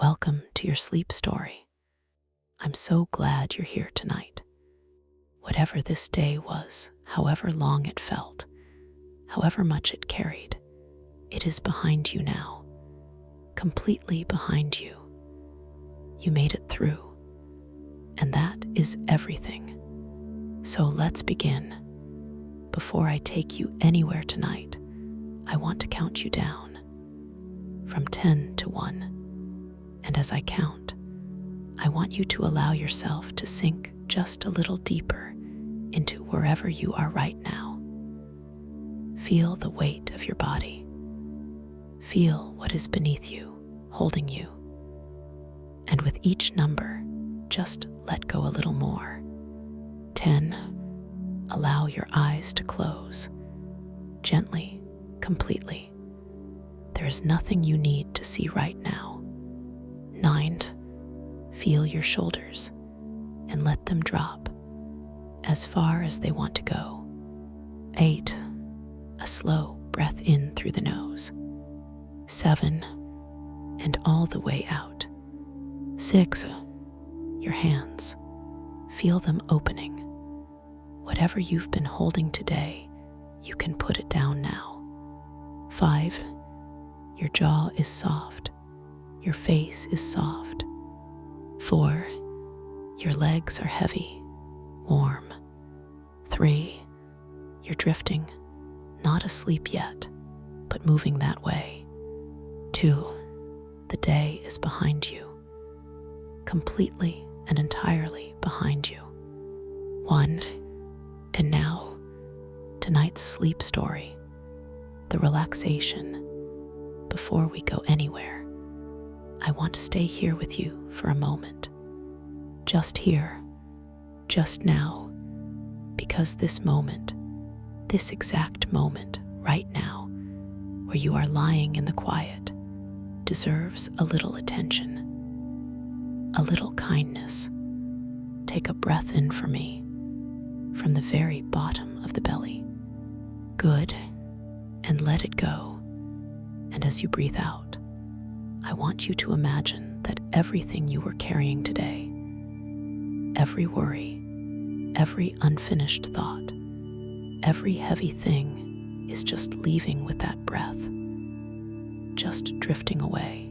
Welcome to your sleep story. I'm so glad you're here tonight. Whatever this day was, however long it felt, however much it carried, it is behind you now, completely behind you. You made it through, and that is everything. So let's begin. Before I take you anywhere tonight, I want to count you down from 10 to 1. And as I count, I want you to allow yourself to sink just a little deeper into wherever you are right now. Feel the weight of your body. Feel what is beneath you, holding you. And with each number, just let go a little more. 10, allow your eyes to close. Gently, completely. There is nothing you need to see right now. 9, feel your shoulders and let them drop as far as they want to go. 8, a slow breath in through the nose. 7, and all the way out. 6, your hands, feel them opening. Whatever you've been holding today, you can put it down now. 5, your jaw is soft. Your face is soft. 4, your legs are heavy, warm. 3, you're drifting, not asleep yet, but moving that way. 2, the day is behind you, completely and entirely behind you. 1, and now, tonight's sleep story, the relaxation. Before we go anywhere, I want to stay here with you for a moment. Just here, just now, because this moment, this exact moment right now, where you are lying in the quiet, deserves a little attention, a little kindness. Take a breath in for me, from the very bottom of the belly. Good, and let it go. And as you breathe out, I want you to imagine that everything you were carrying today, every worry, every unfinished thought, every heavy thing is just leaving with that breath, just drifting away.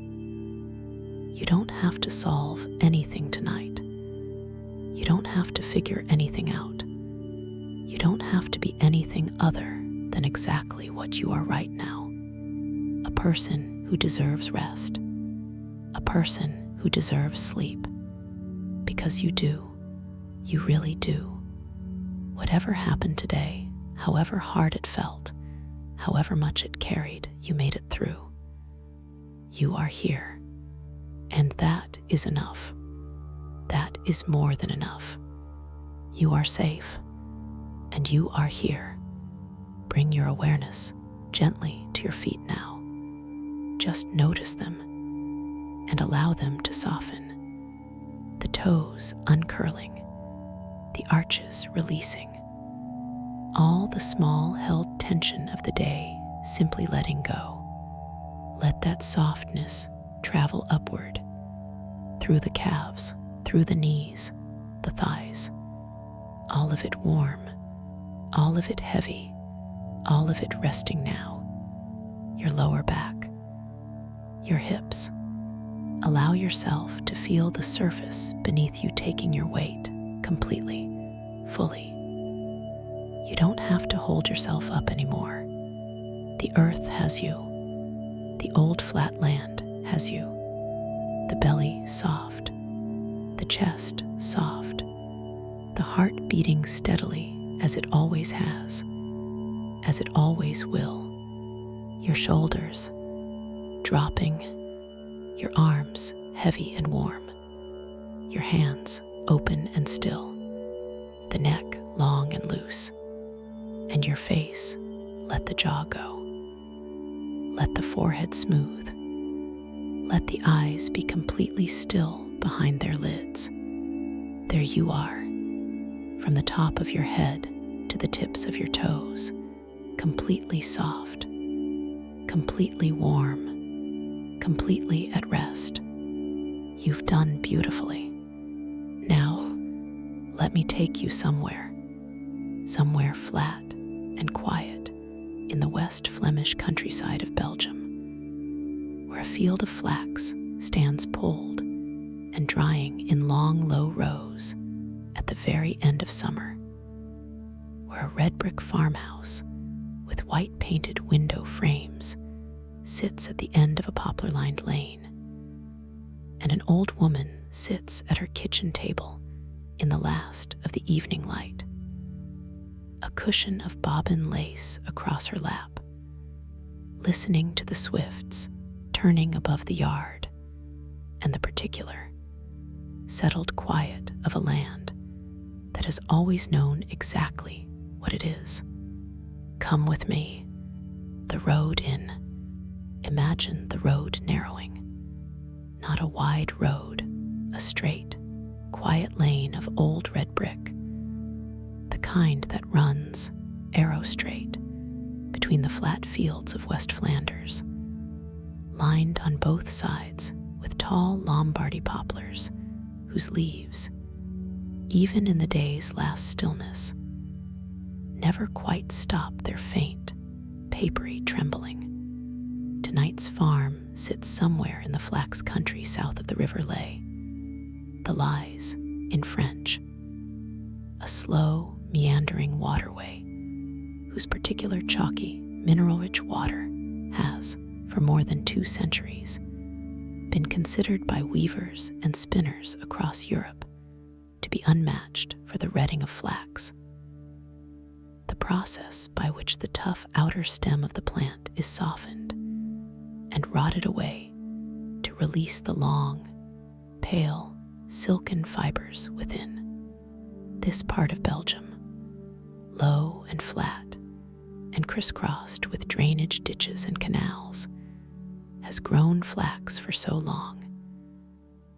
You don't have to solve anything tonight. You don't have to figure anything out. You don't have to be anything other than exactly what you are right now. A person who deserves rest, a person who deserves sleep, because you do, you really do. Whatever happened today, however hard it felt, however much it carried, you made it through. You are here, and that is enough. That is more than enough. You are safe, and you are here. Bring your awareness gently to your feet now. Just notice them and allow them to soften. The toes uncurling, the arches releasing. All the small held tension of the day simply letting go. Let that softness travel upward, through the calves, through the knees, the thighs. All of it warm, all of it heavy, all of it resting now. Your lower back, your hips. Allow yourself to feel the surface beneath you taking your weight completely, fully. You don't have to hold yourself up anymore. The earth has you. The old flat land has you. The belly soft, the chest soft, the heart beating steadily as it always has, as it always will. Your shoulders dropping, your arms heavy and warm, your hands open and still, the neck long and loose, and your face, let the jaw go. Let the forehead smooth. Let the eyes be completely still behind their lids. There you are, from the top of your head to the tips of your toes, completely soft, completely warm, completely at rest. You've done beautifully. Now, let me take you somewhere flat and quiet in the West Flemish countryside of Belgium, where a field of flax stands pulled and drying in long, low rows at the very end of summer, where a red brick farmhouse with white painted window frames sits at the end of a poplar-lined lane, and an old woman sits at her kitchen table in the last of the evening light, a cushion of bobbin lace across her lap, listening to the swifts turning above the yard and the particular, settled quiet of a land that has always known exactly what it is. Come with me, the road in. Imagine the road narrowing. Not a wide road, a straight, quiet lane of old red brick, the kind that runs arrow straight between the flat fields of West Flanders, lined on both sides with tall Lombardy poplars whose leaves, even in the day's last stillness, never quite stop their faint, papery trembling. Tonight's farm sits somewhere in the Flax country south of the River Lay. The Lies, in French, a slow, meandering waterway whose particular chalky, mineral-rich water has, for more than 2 centuries, been considered by weavers and spinners across Europe to be unmatched for the redding of flax. The process by which the tough outer stem of the plant is softened and rotted away to release the long, pale, silken fibers within. This part of Belgium, low and flat and crisscrossed with drainage ditches and canals, has grown flax for so long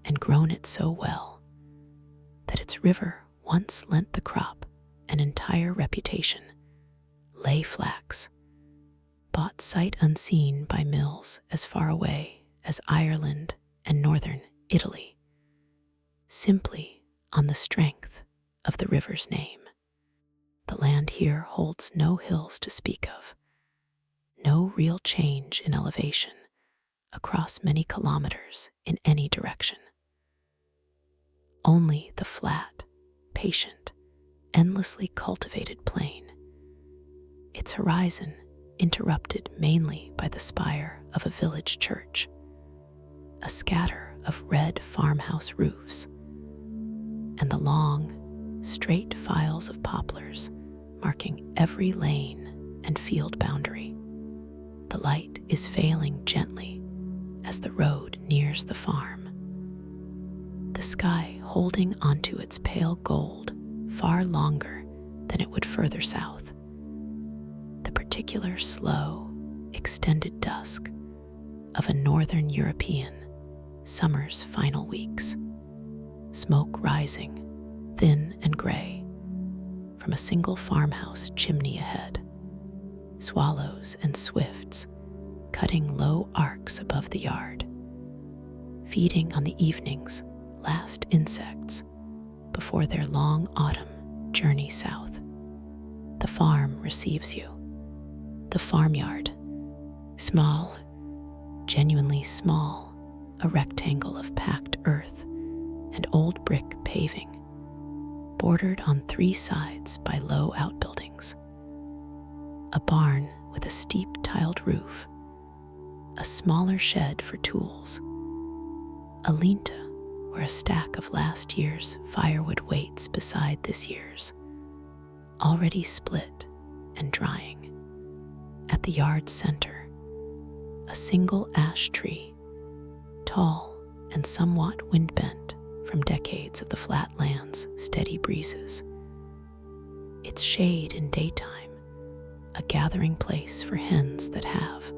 and grown it so well that its river once lent the crop an entire reputation. Lay flax, bought sight unseen by mills as far away as Ireland and northern Italy, simply on the strength of the river's name. The land here holds no hills to speak of, no real change in elevation across many kilometers in any direction. Only the flat, patient, endlessly cultivated plain, its horizon interrupted mainly by the spire of a village church, a scatter of red farmhouse roofs, and the long, straight files of poplars marking every lane and field boundary. The light is failing gently as the road nears the farm, the sky holding onto its pale gold far longer than it would further south. The particular slow, extended dusk of a northern European summer's final weeks, smoke rising, thin and gray, from a single farmhouse chimney ahead, swallows and swifts cutting low arcs above the yard, feeding on the evening's last insects before their long autumn journey south. The farm receives you. The farmyard, small, genuinely small, a rectangle of packed earth and old brick paving, bordered on 3 sides by low outbuildings. A barn with a steep tiled roof, a smaller shed for tools, a linta where a stack of last year's firewood waits beside this year's, already split and drying. At the yard's center, a single ash tree, tall and somewhat wind-bent from decades of the flat land's steady breezes. Its shade in daytime, a gathering place for hens that have,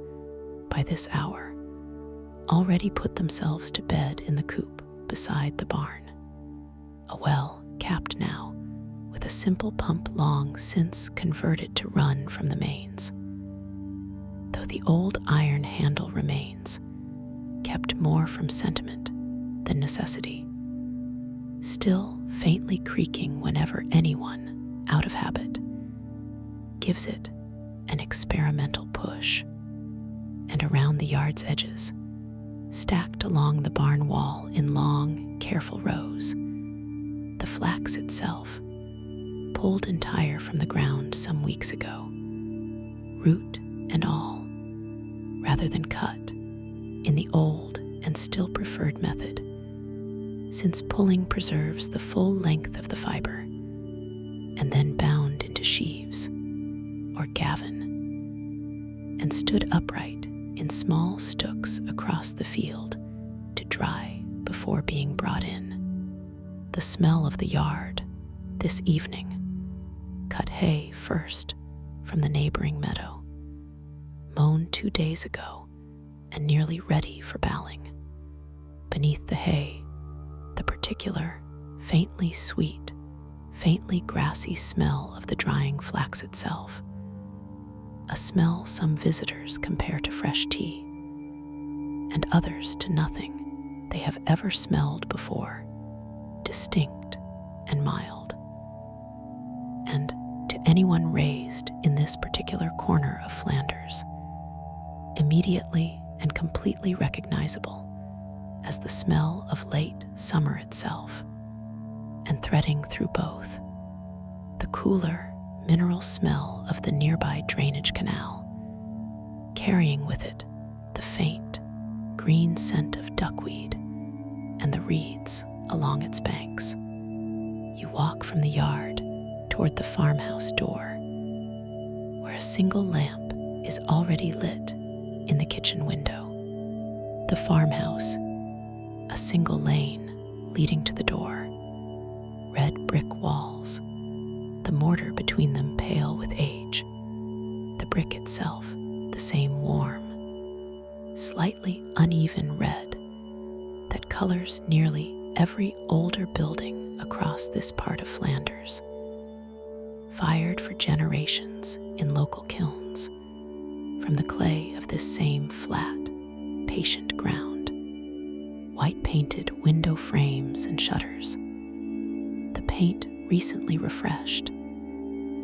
by this hour, already put themselves to bed in the coop beside the barn. A well capped now, with a simple pump long since converted to run from the mains. Though the old iron handle remains, kept more from sentiment than necessity, still faintly creaking whenever anyone, out of habit, gives it an experimental push. And around the yard's edges, stacked along the barn wall in long, careful rows, the flax itself, pulled entire from the ground some weeks ago, root and all, rather than cut in the old and still preferred method, since pulling preserves the full length of the fiber, and then bound into sheaves or gavin, and stood upright in small stooks across the field to dry before being brought in. The smell of the yard this evening, cut hay first from the neighboring meadow, mown 2 days ago and nearly ready for baling. Beneath the hay, the particular, faintly sweet, faintly grassy smell of the drying flax itself, a smell some visitors compare to fresh tea, and others to nothing they have ever smelled before, distinct and mild. And to anyone raised in this particular corner of Flanders, immediately and completely recognizable as the smell of late summer itself, and threading through both, the cooler, mineral smell of the nearby drainage canal, carrying with it the faint, green scent of duckweed and the reeds along its banks. You walk from the yard toward the farmhouse door, where a single lamp is already lit in the kitchen window. The farmhouse, a single lane leading to the door, red brick walls, the mortar between them pale with age, the brick itself the same warm, slightly uneven red that colors nearly every older building across this part of Flanders, fired for generations in local kilns from the clay of this same flat, patient ground. White painted window frames and shutters, the paint recently refreshed,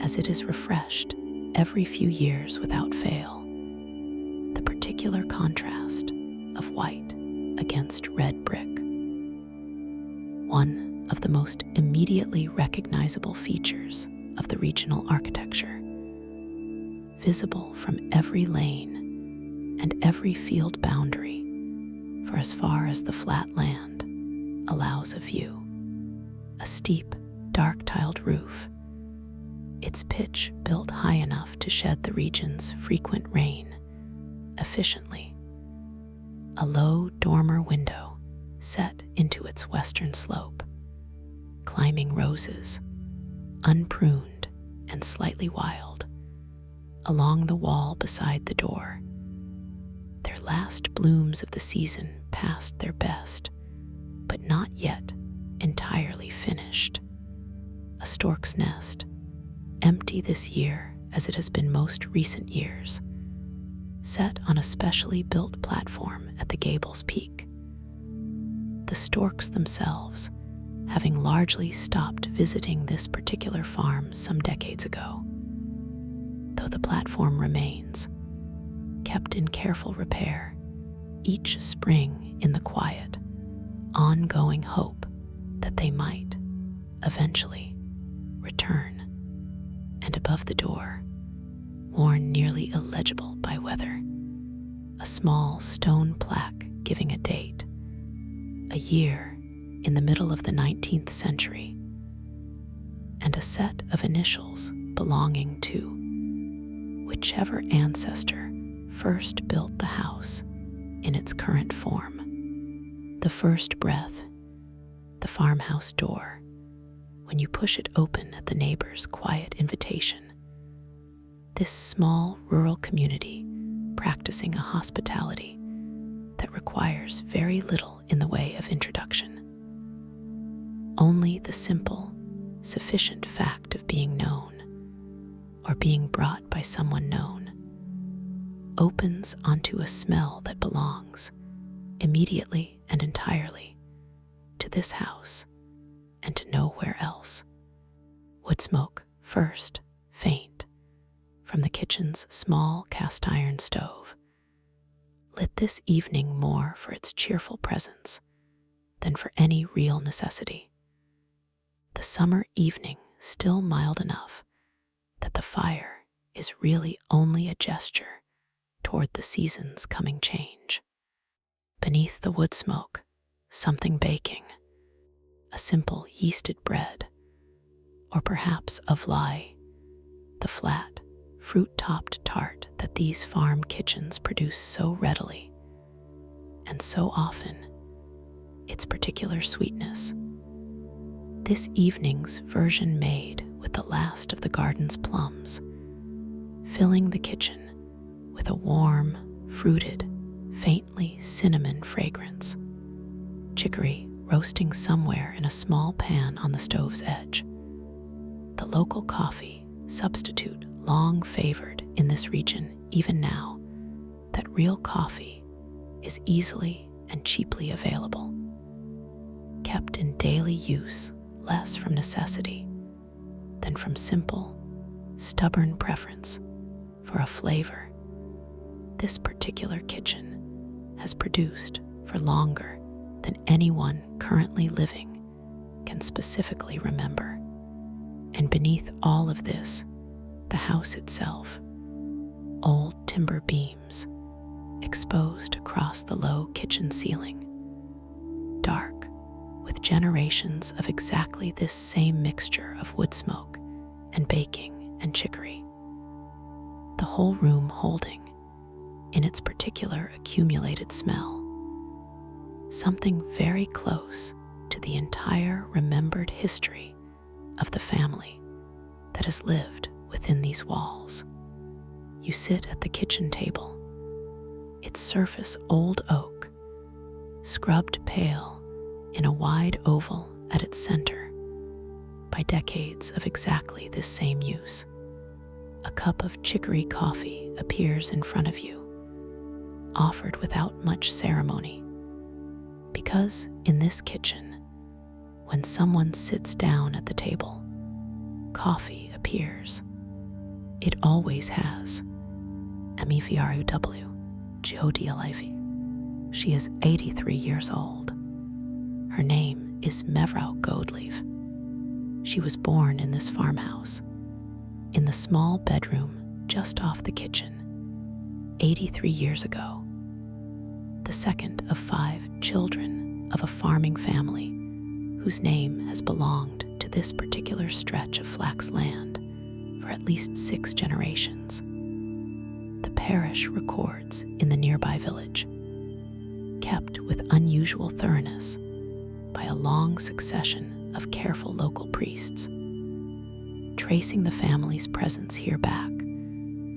as it is refreshed every few years without fail, the particular contrast of white against red brick. One of the most immediately recognizable features of the regional architecture, visible from every lane and every field boundary for as far as the flat land allows a view. A steep, dark-tiled roof, its pitch built high enough to shed the region's frequent rain efficiently. A low dormer window set into its western slope, climbing roses, unpruned and slightly wild, along the wall beside the door, their last blooms of the season past their best, but not yet entirely finished. A stork's nest, empty this year as it has been most recent years, set on a specially built platform at the gable's peak. The storks themselves having largely stopped visiting this particular farm some decades ago, though the platform remains, kept in careful repair each spring in the quiet, ongoing hope that they might, eventually, return. And above the door, worn nearly illegible by weather, a small stone plaque giving a date, a year in the middle of the 19th century, and a set of initials belonging to whichever ancestor first built the house in its current form. The first breath, the farmhouse door, when you push it open at the neighbor's quiet invitation. This small rural community practicing a hospitality that requires very little in the way of introduction. Only the simple, sufficient fact of being known, or being brought by someone known, opens onto a smell that belongs, immediately and entirely, this house and to nowhere else. Wood smoke, first faint, from the kitchen's small cast iron stove, lit this evening more for its cheerful presence than for any real necessity. The summer evening still mild enough that the fire is really only a gesture toward the season's coming change. Beneath the wood smoke, something baking, a simple yeasted bread, or perhaps a vlie, the flat, fruit-topped tart that these farm kitchens produce so readily, and so often, its particular sweetness. This evening's version made with the last of the garden's plums, filling the kitchen with a warm, fruited, faintly cinnamon fragrance. Chicory roasting somewhere in a small pan on the stove's edge. The local coffee substitute long favored in this region even now that real coffee is easily and cheaply available. Kept in daily use less from necessity than from simple, stubborn preference for a flavor this particular kitchen has produced for longer than anyone currently living can specifically remember. And beneath all of this, the house itself, old timber beams exposed across the low kitchen ceiling, dark with generations of exactly this same mixture of wood smoke and baking and chicory. The whole room holding, in its particular accumulated smell, something very close to the entire remembered history of the family that has lived within these walls. You sit at the kitchen table, its surface old oak, scrubbed pale in a wide oval at its center by decades of exactly this same use. A cup of chicory coffee appears in front of you, offered without much ceremony, because in this kitchen, when someone sits down at the table, coffee appears. It always has. MEVRUW, Jodie Alivi. She is 83 years old. Her name is Mevrouw Godelief. She was born in this farmhouse, in the small bedroom just off the kitchen, 83 years ago. The second of 5 children of a farming family whose name has belonged to this particular stretch of flax land for at least 6 generations. The parish records in the nearby village, kept with unusual thoroughness by a long succession of careful local priests, tracing the family's presence here back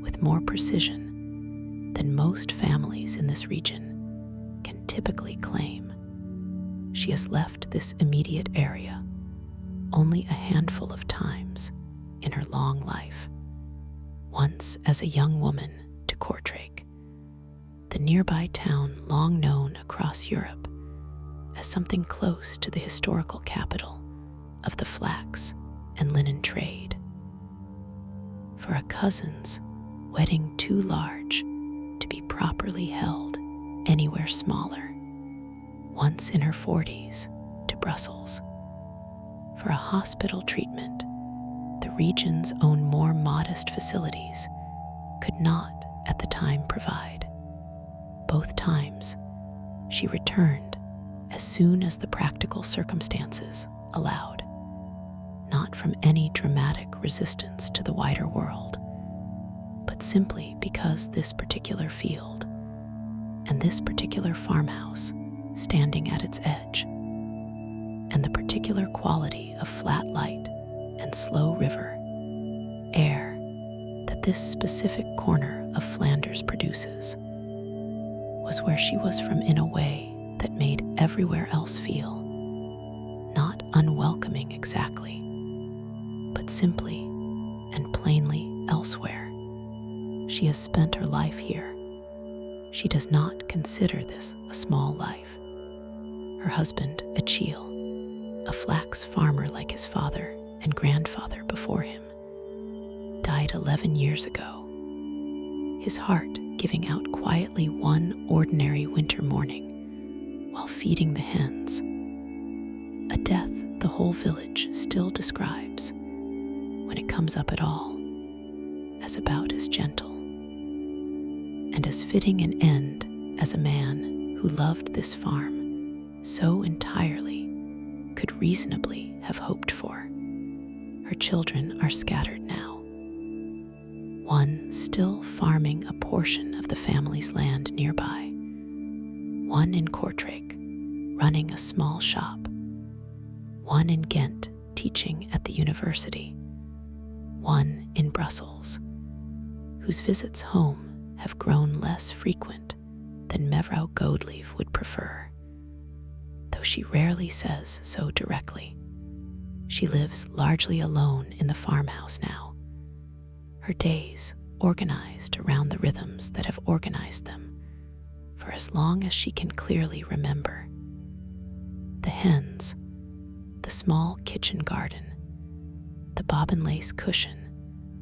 with more precision than most families in this region can typically claim. She has left this immediate area only a handful of times in her long life. Once as a young woman to Kortrijk, the nearby town long known across Europe as something close to the historical capital of the flax and linen trade. For a cousin's wedding too large to be properly held anywhere smaller, once in her 40s, to Brussels. For a hospital treatment the region's own more modest facilities could not at the time provide. Both times, she returned as soon as the practical circumstances allowed, not from any dramatic resistance to the wider world, but simply because this particular field and this particular farmhouse standing at its edge, and the particular quality of flat light and slow river air that this specific corner of Flanders produces was where she was from in a way that made everywhere else feel not unwelcoming exactly, but simply and plainly elsewhere. She has spent her life here. She does not consider this a small life. Her husband, Achille, a flax farmer like his father and grandfather before him, died 11 years ago, his heart giving out quietly one ordinary winter morning while feeding the hens, a death the whole village still describes, when it comes up at all, as about as gentle and as fitting an end as a man who loved this farm so entirely could reasonably have hoped for. Her children are scattered now, one still farming a portion of the family's land nearby, one in Kortrijk running a small shop, one in Ghent teaching at the university, one in Brussels, whose visits home have grown less frequent than Mevrouw Godelief would prefer, though she rarely says so directly. She lives largely alone in the farmhouse now, her days organized around the rhythms that have organized them for as long as she can clearly remember. The hens, the small kitchen garden, the bobbin lace cushion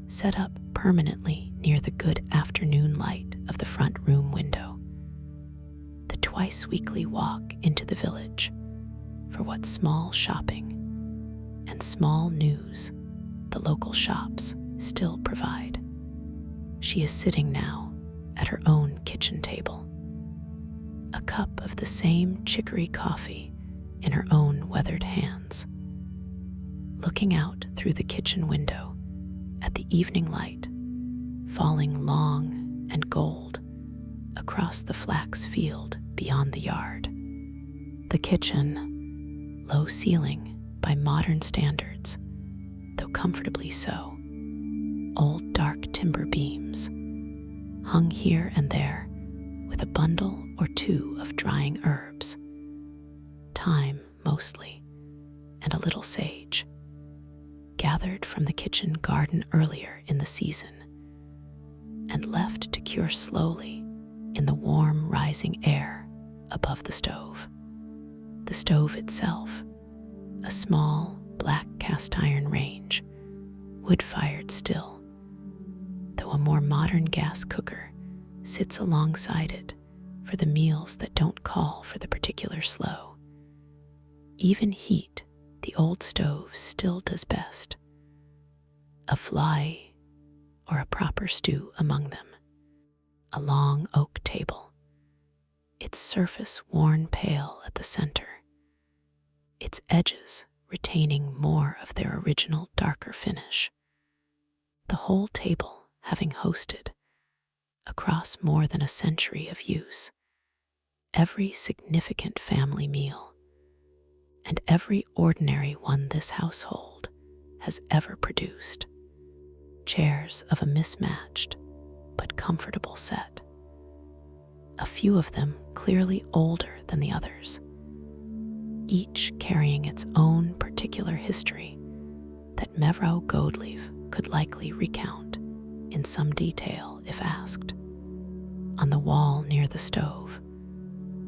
set up permanently near the good afternoon light of the front room window, the twice-weekly walk into the village for what small shopping and small news the local shops still provide. She is sitting now at her own kitchen table, a cup of the same chicory coffee in her own weathered hands, looking out through the kitchen window at the evening light falling long and gold across the flax field beyond the yard. The kitchen, low ceiling by modern standards, though comfortably so, old dark timber beams, hung here and there with a bundle or two of drying herbs, thyme mostly, and a little sage, gathered from the kitchen garden earlier in the season, and left to cure slowly in the warm rising air above the stove. The stove itself, a small black cast iron range, wood-fired still, though a more modern gas cooker sits alongside it for the meals that don't call for the particular slow. Even heat the old stove still does best. A fly or a proper stew among them. A long oak table, its surface worn pale at the center, its edges retaining more of their original darker finish. The whole table having hosted, across more than a century of use, every significant family meal, and every ordinary one this household has ever produced. Chairs of a mismatched but comfortable set, a few of them clearly older than the others, each carrying its own particular history that Mevrouw Godelief could likely recount in some detail if asked. On the wall near the stove,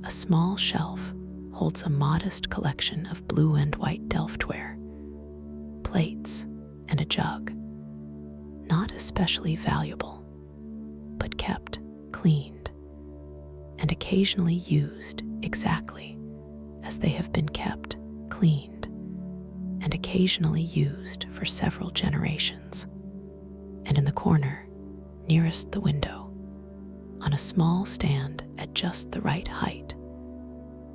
a small shelf holds a modest collection of blue and white Delftware, plates, and a jug, not especially valuable, but kept cleaned and occasionally used exactly as they have been kept cleaned and occasionally used for several generations. And in the corner, nearest the window, on a small stand at just the right height,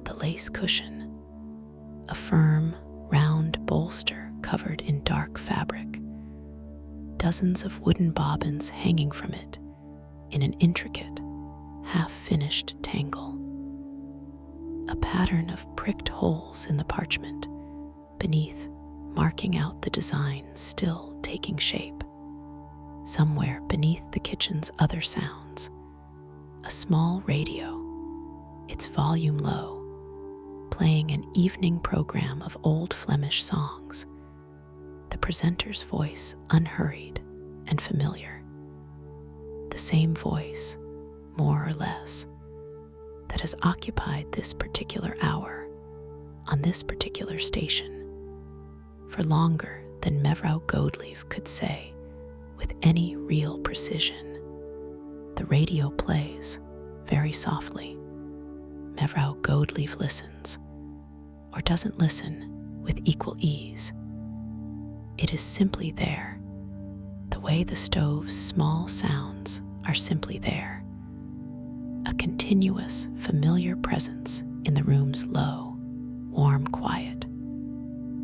the lace cushion, a firm, round bolster covered in dark fabric, dozens of wooden bobbins hanging from it in an intricate, half-finished tangle, a pattern of pricked holes in the parchment beneath marking out the design still taking shape. Somewhere beneath the kitchen's other sounds, a small radio, its volume low, playing an evening program of old Flemish songs, the presenter's voice unhurried and familiar. The same voice, more or less, that has occupied this particular hour on this particular station for longer than Mevrou Goldleaf could say with any real precision. The radio plays very softly. Mevrou Goldleaf listens, or doesn't listen, with equal ease. It is simply there, the way the stove's small sounds are simply there. A continuous, familiar presence in the room's low, warm quiet.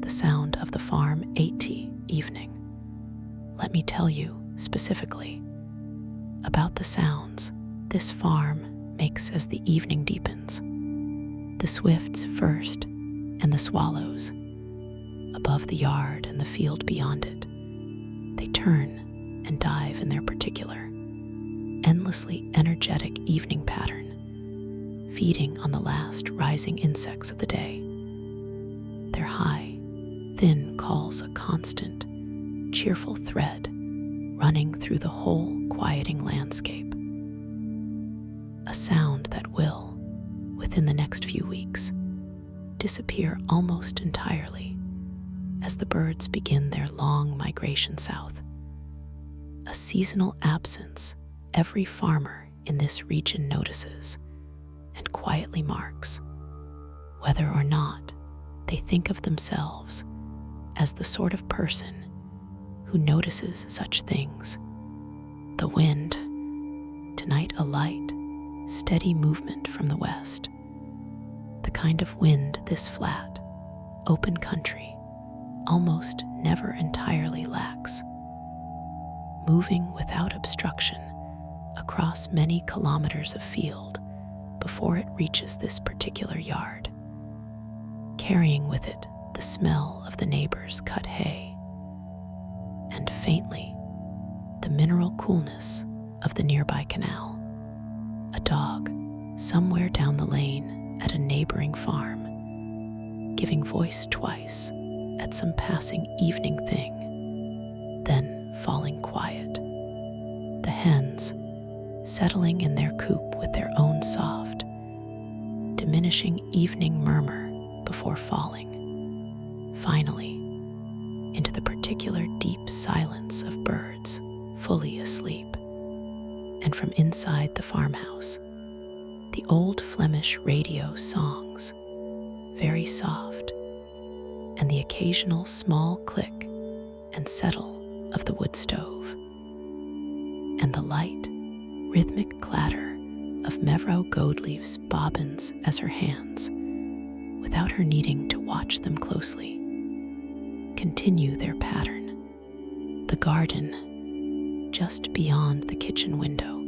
The sound of the farm 80 evening. Let me tell you specifically about the sounds this farm makes as the evening deepens. The swifts first, and the swallows, above the yard and the field beyond it. They turn and dive in their particular, endlessly energetic evening pattern, feeding on the last rising insects of the day. Their high, thin calls a constant, cheerful thread running through the whole quieting landscape. A sound that will, within the next few weeks, disappear almost entirely as the birds begin their long migration south. A seasonal absence every farmer in this region notices and quietly marks, whether or not they think of themselves as the sort of person who notices such things. The wind, tonight a light, steady movement from the west, the kind of wind this flat, open country almost never entirely lacks, moving without obstruction across many kilometers of field before it reaches this particular yard, carrying with it the smell of the neighbor's cut hay, and faintly the mineral coolness of the nearby canal. A dog somewhere down the lane at a neighboring farm, giving voice twice at some passing evening thing, then falling quiet. The hens settling in their coop with their own soft, diminishing evening murmur before falling, finally, into the particular deep silence of birds fully asleep. And from inside the farmhouse, the old Flemish radio songs, very soft, and the occasional small click and settle of the wood stove, and the light, rhythmic clatter of Mevrou Goldleaf's bobbins as her hands, without her needing to watch them closely, continue their pattern. The garden, just beyond the kitchen window,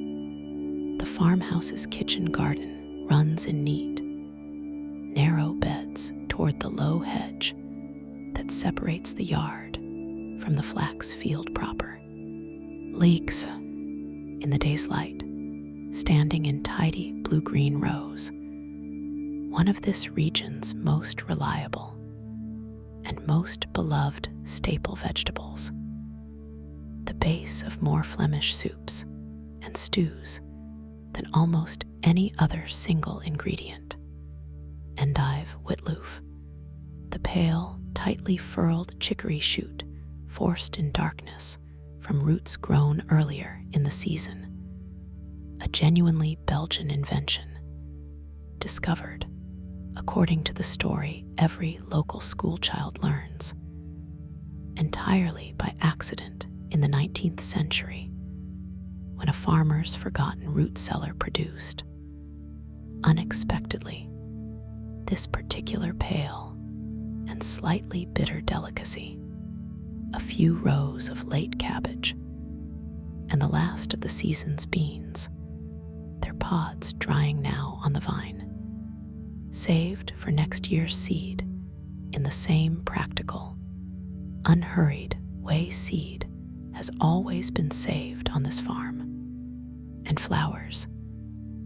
the farmhouse's kitchen garden runs in neat, narrow beds toward the low hedge that separates the yard from the flax field proper. Leeks, in the day's light, standing in tidy blue-green rows, one of this region's most reliable and most beloved staple vegetables, the base of more Flemish soups and stews than almost any other single ingredient. Endive witloof, the pale, tightly furled chicory shoot forced in darkness from roots grown earlier in the season, a genuinely Belgian invention, discovered, according to the story every local schoolchild learns, entirely by accident in the 19th century, when a farmer's forgotten root cellar produced, unexpectedly, this particular pale and slightly bitter delicacy, a few rows of late cabbage, and the last of the season's beans, their pods drying now on the vine, saved for next year's seed in the same practical, unhurried way seed has always been saved on this farm. And flowers,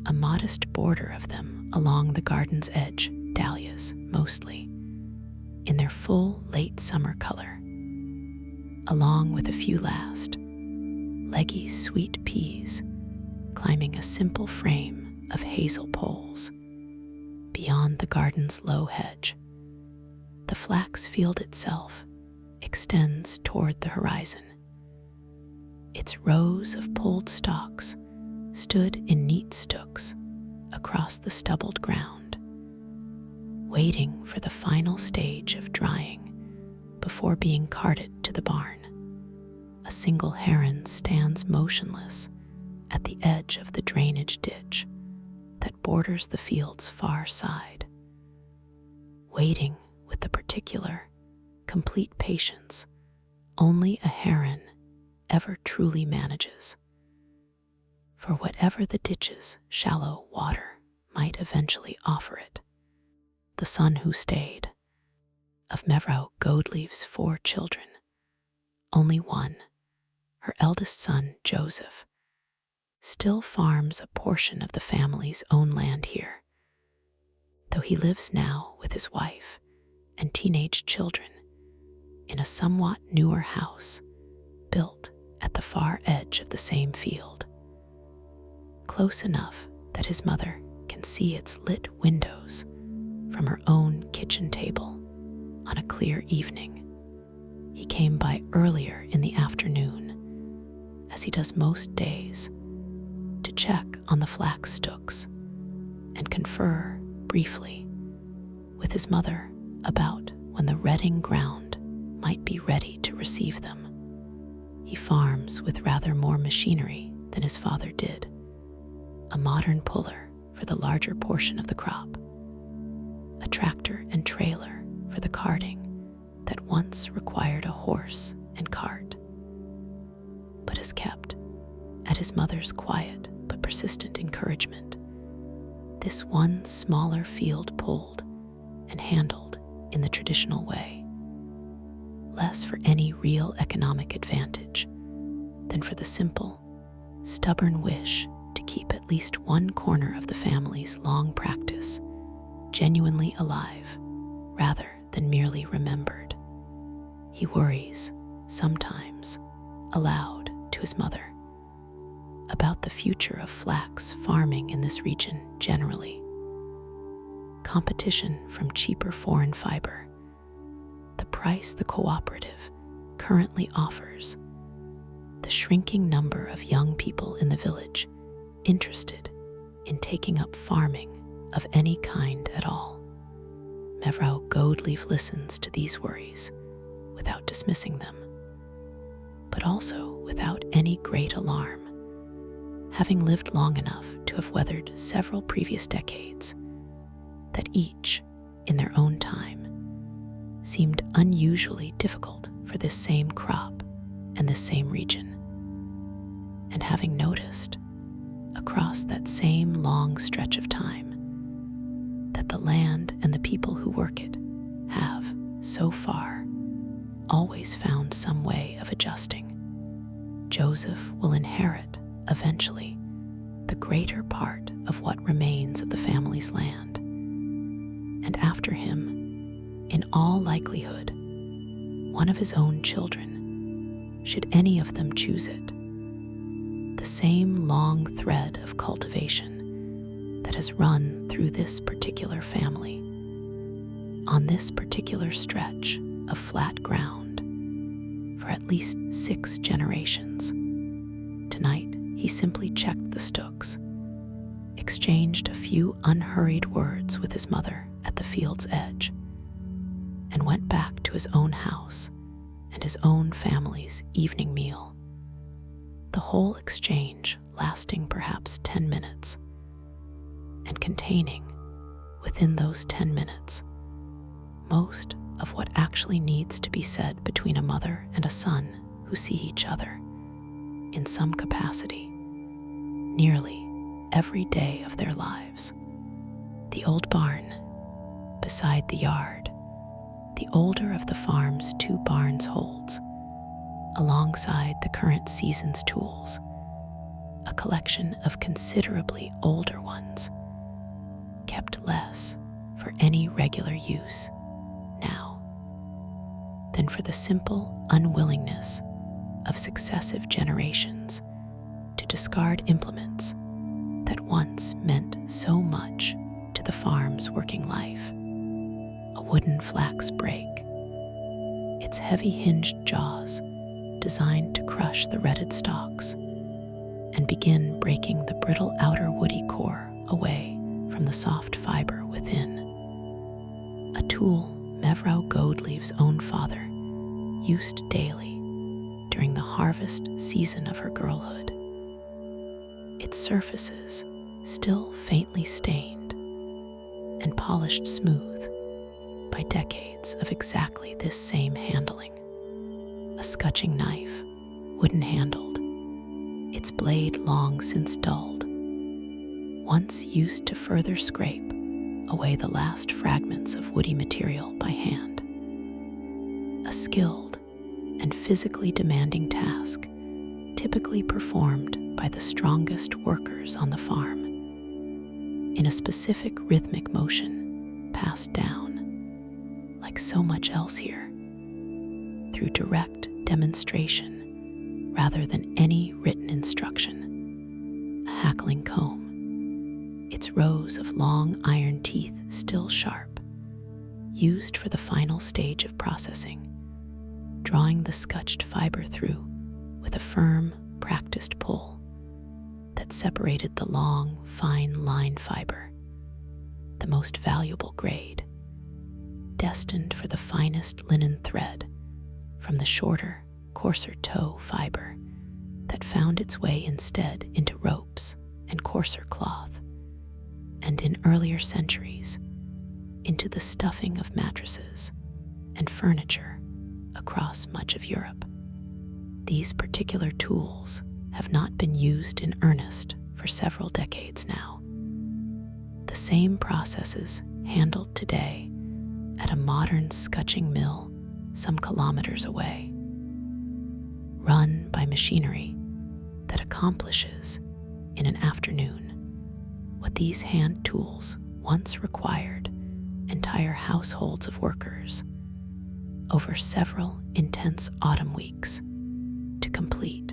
a modest border of them along the garden's edge, dahlias mostly, in their full late summer color, along with a few last, leggy sweet peas climbing a simple frame of hazel poles. Beyond the garden's low hedge, the flax field itself extends toward the horizon. Its rows of pulled stalks stood in neat stooks across the stubbled ground, waiting for the final stage of drying before being carted to the barn. A single heron stands motionless at the edge of the drainage ditch that borders the field's far side, waiting with the particular, complete patience only a heron ever truly manages. For whatever the ditch's shallow water might eventually offer it, the son who stayed, of Mevrouw Goedlief's 4 children, only one, her eldest son Joseph, still farms a portion of the family's own land here, though he lives now with his wife and teenage children in a somewhat newer house built at the far edge of the same field, close enough that his mother can see its lit windows from her own kitchen table on a clear evening. He came by earlier in the afternoon, as he does most days, to check on the flax stooks and confer briefly with his mother about when the redding ground might be ready to receive them. He farms with rather more machinery than his father did, a modern puller for the larger portion of the crop, a tractor and trailer for the carting that once required a horse and cart, but is kept, at his mother's quiet but persistent encouragement, this one smaller field pulled and handled in the traditional way, less for any real economic advantage than for the simple, stubborn wish to keep at least one corner of the family's long practice genuinely alive rather than merely remembered. He worries, sometimes, aloud to his mother, about the future of flax farming in this region generally. Competition from cheaper foreign fiber, the price the cooperative currently offers, the shrinking number of young people in the village interested in taking up farming of any kind at all. Mevrouw Goedlief listens to these worries without dismissing them, but also without any great alarm, having lived long enough to have weathered several previous decades that each, in their own time, seemed unusually difficult for this same crop and this same region. And having noticed, across that same long stretch of time, that the land and the people who work it have, so far, always found some way of adjusting, Joseph will inherit, eventually, the greater part of what remains of the family's land. And after him, in all likelihood, one of his own children, should any of them choose it. The same long thread of cultivation that has run through this particular family, on this particular stretch of flat ground, for at least 6 generations. Tonight, he simply checked the stooks, exchanged a few unhurried words with his mother at the field's edge, and went back to his own house and his own family's evening meal, the whole exchange lasting perhaps 10 minutes, and containing, within those 10 minutes, most of what actually needs to be said between a mother and a son who see each other, in some capacity, nearly every day of their lives. The old barn, beside the yard, the older of the farm's 2 barns holds, alongside the current season's tools, a collection of considerably older ones, kept less for any regular use now than for the simple unwillingness of successive generations to discard implements that once meant so much to the farm's working life. A wooden flax brake, its heavy hinged jaws designed to crush the retted stalks and begin breaking the brittle outer woody core away from the soft fiber within. A tool Mevrouw Godelief's own father used daily during the harvest season of her girlhood. Its surfaces still faintly stained and polished smooth by decades of exactly this same handling. A scutching knife, wooden-handled, its blade long since dulled, once used to further scrape away the last fragments of woody material by hand. A skilled and physically demanding task typically performed by the strongest workers on the farm, in a specific rhythmic motion passed down, like so much else here, through direct demonstration rather than any written instruction. A hackling comb, its rows of long iron teeth still sharp, used for the final stage of processing, drawing the scutched fiber through with a firm, practiced pull that separated the long, fine line fiber, the most valuable grade, destined for the finest linen thread, from the shorter, coarser tow fiber that found its way instead into ropes and coarser cloth, and in earlier centuries, into the stuffing of mattresses and furniture across much of Europe. These particular tools have not been used in earnest for several decades now. The same processes handled today at a modern scutching mill some kilometers away, run by machinery that accomplishes in an afternoon what these hand tools once required entire households of workers over several intense autumn weeks to complete.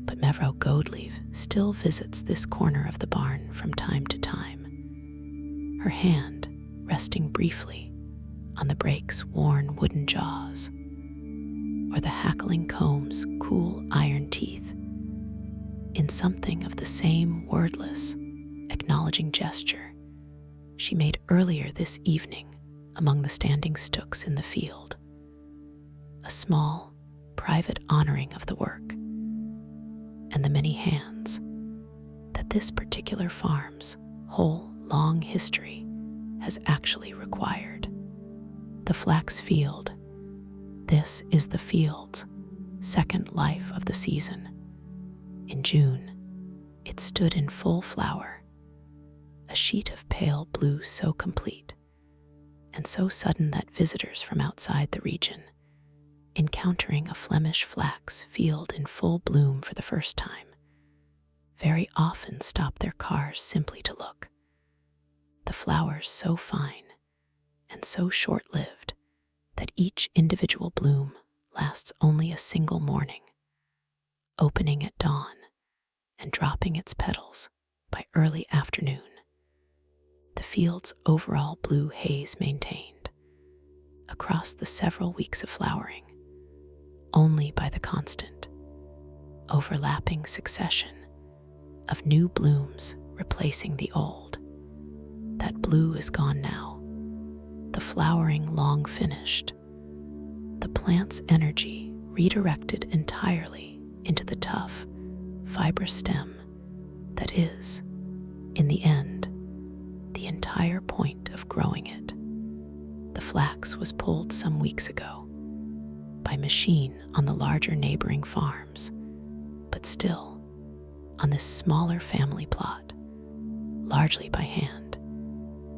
But Mevrouw Godelief still visits this corner of the barn from time to time, her hand resting briefly on the brake's worn wooden jaws, or the hackling comb's cool iron teeth, in something of the same wordless, acknowledging gesture she made earlier this evening among the standing stooks in the field. A small, private honoring of the work and the many hands that this particular farm's whole long history has actually required. The flax field, this is the field's second life of the season. In June, it stood in full flower, a sheet of pale blue so complete and so sudden that visitors from outside the region, encountering a Flemish flax field in full bloom for the first time, very often stop their cars simply to look. The flowers so fine and so short-lived that each individual bloom lasts only a single morning, opening at dawn and dropping its petals by early afternoon. The field's overall blue haze maintained across the several weeks of flowering only by the constant, overlapping succession of new blooms replacing the old. That blue is gone now, the flowering long finished, the plant's energy redirected entirely into the tough, fibrous stem that is, in the end, the entire point of growing it. The flax was pulled some weeks ago by machine on the larger neighboring farms, but still, on this smaller family plot, largely by hand,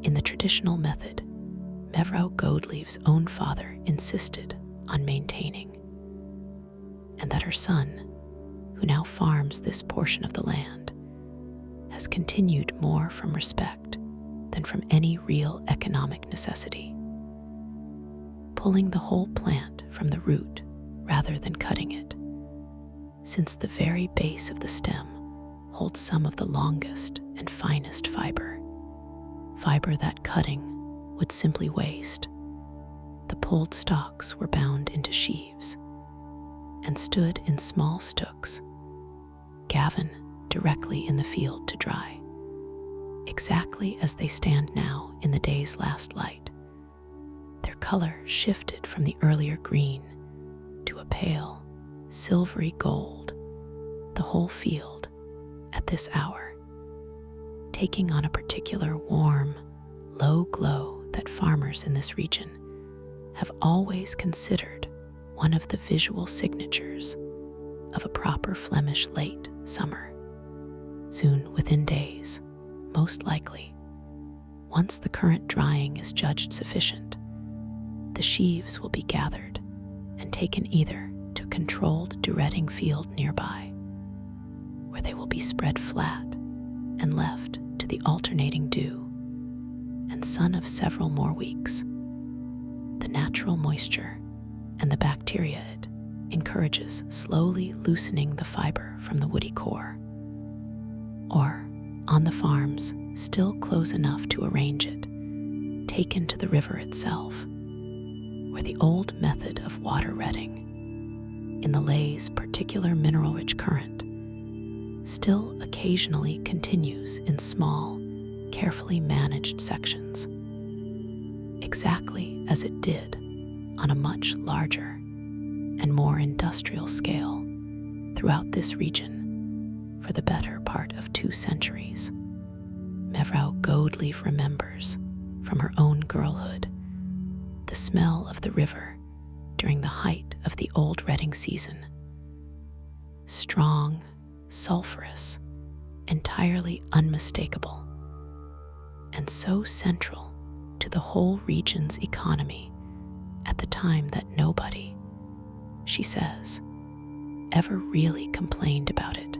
in the traditional method Mevrouw Godelief's own father insisted on maintaining, and that her son, who now farms this portion of the land, has continued more from respect than from any real economic necessity, pulling the whole plant from the root rather than cutting it, since the very base of the stem holds some of the longest and finest fiber that cutting would simply waste, The pulled stalks were bound into sheaves and stood in small stooks, Gavin directly in the field to dry, exactly as they stand now in the day's last light. Their color shifted from the earlier green to a pale, silvery gold, the whole field at this hour taking on a particular warm, low glow that farmers in this region have always considered one of the visual signatures of a proper Flemish late summer. Soon, within days, most likely, once the current drying is judged sufficient, the sheaves will be gathered and taken either to a controlled dereting field nearby, where they will be spread flat and left to the alternating dew and sun of several more weeks. The natural moisture and the bacteria it encourages slowly loosening the fiber from the woody core, or, on the farms still close enough to arrange it, taken to the river itself, where the old method of water retting, in the Lay's particular mineral-rich current, still occasionally continues in small, carefully managed sections, exactly as it did on a much larger and more industrial scale throughout this region for the better part of 2 centuries. Mevrouw Goedleaf remembers, from her own girlhood, the smell of the river during the height of the old retting season. Strong, sulphurous, entirely unmistakable, and so central to the whole region's economy at the time that nobody, she says, ever really complained about it,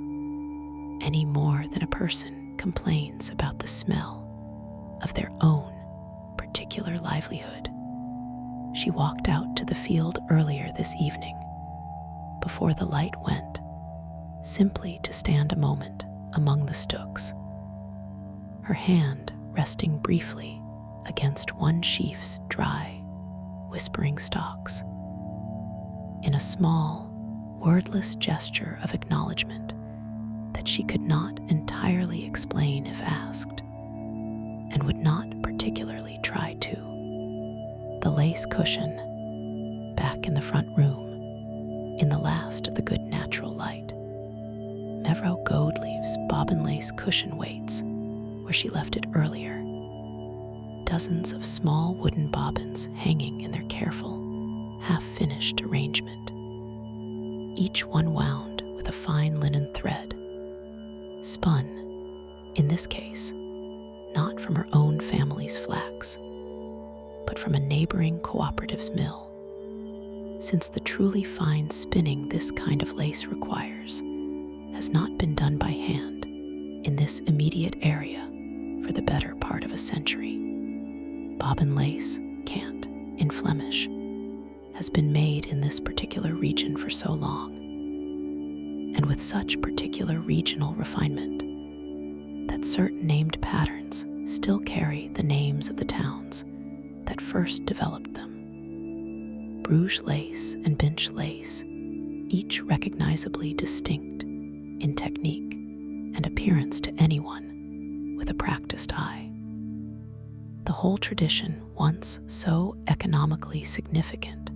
any more than a person complains about the smell of their own particular livelihood. She walked out to the field earlier this evening, before the light went, simply to stand a moment among the stooks, her hand resting briefly against one sheaf's dry, whispering stalks, in a small, wordless gesture of acknowledgement that she could not entirely explain if asked, and would not particularly try to. The lace cushion, back in the front room, in the last of the good natural light. Mevrouw Goedleaf's bobbin lace cushion waits where she left it earlier. Dozens of small wooden bobbins hanging in their careful, half-finished arrangement, each one wound with a fine linen thread, spun, in this case, not from her own family's flax, but from a neighboring cooperative's mill, since the truly fine spinning this kind of lace requires has not been done by hand in this immediate area for the better part of a century. Bobbin lace, cant, in Flemish, has been made in this particular region for so long, and with such particular regional refinement, that certain named patterns still carry the names of the towns that first developed them. Bruges lace and Binch lace, each recognizably distinct in technique and appearance to anyone with a practiced eye. The whole tradition once so economically significant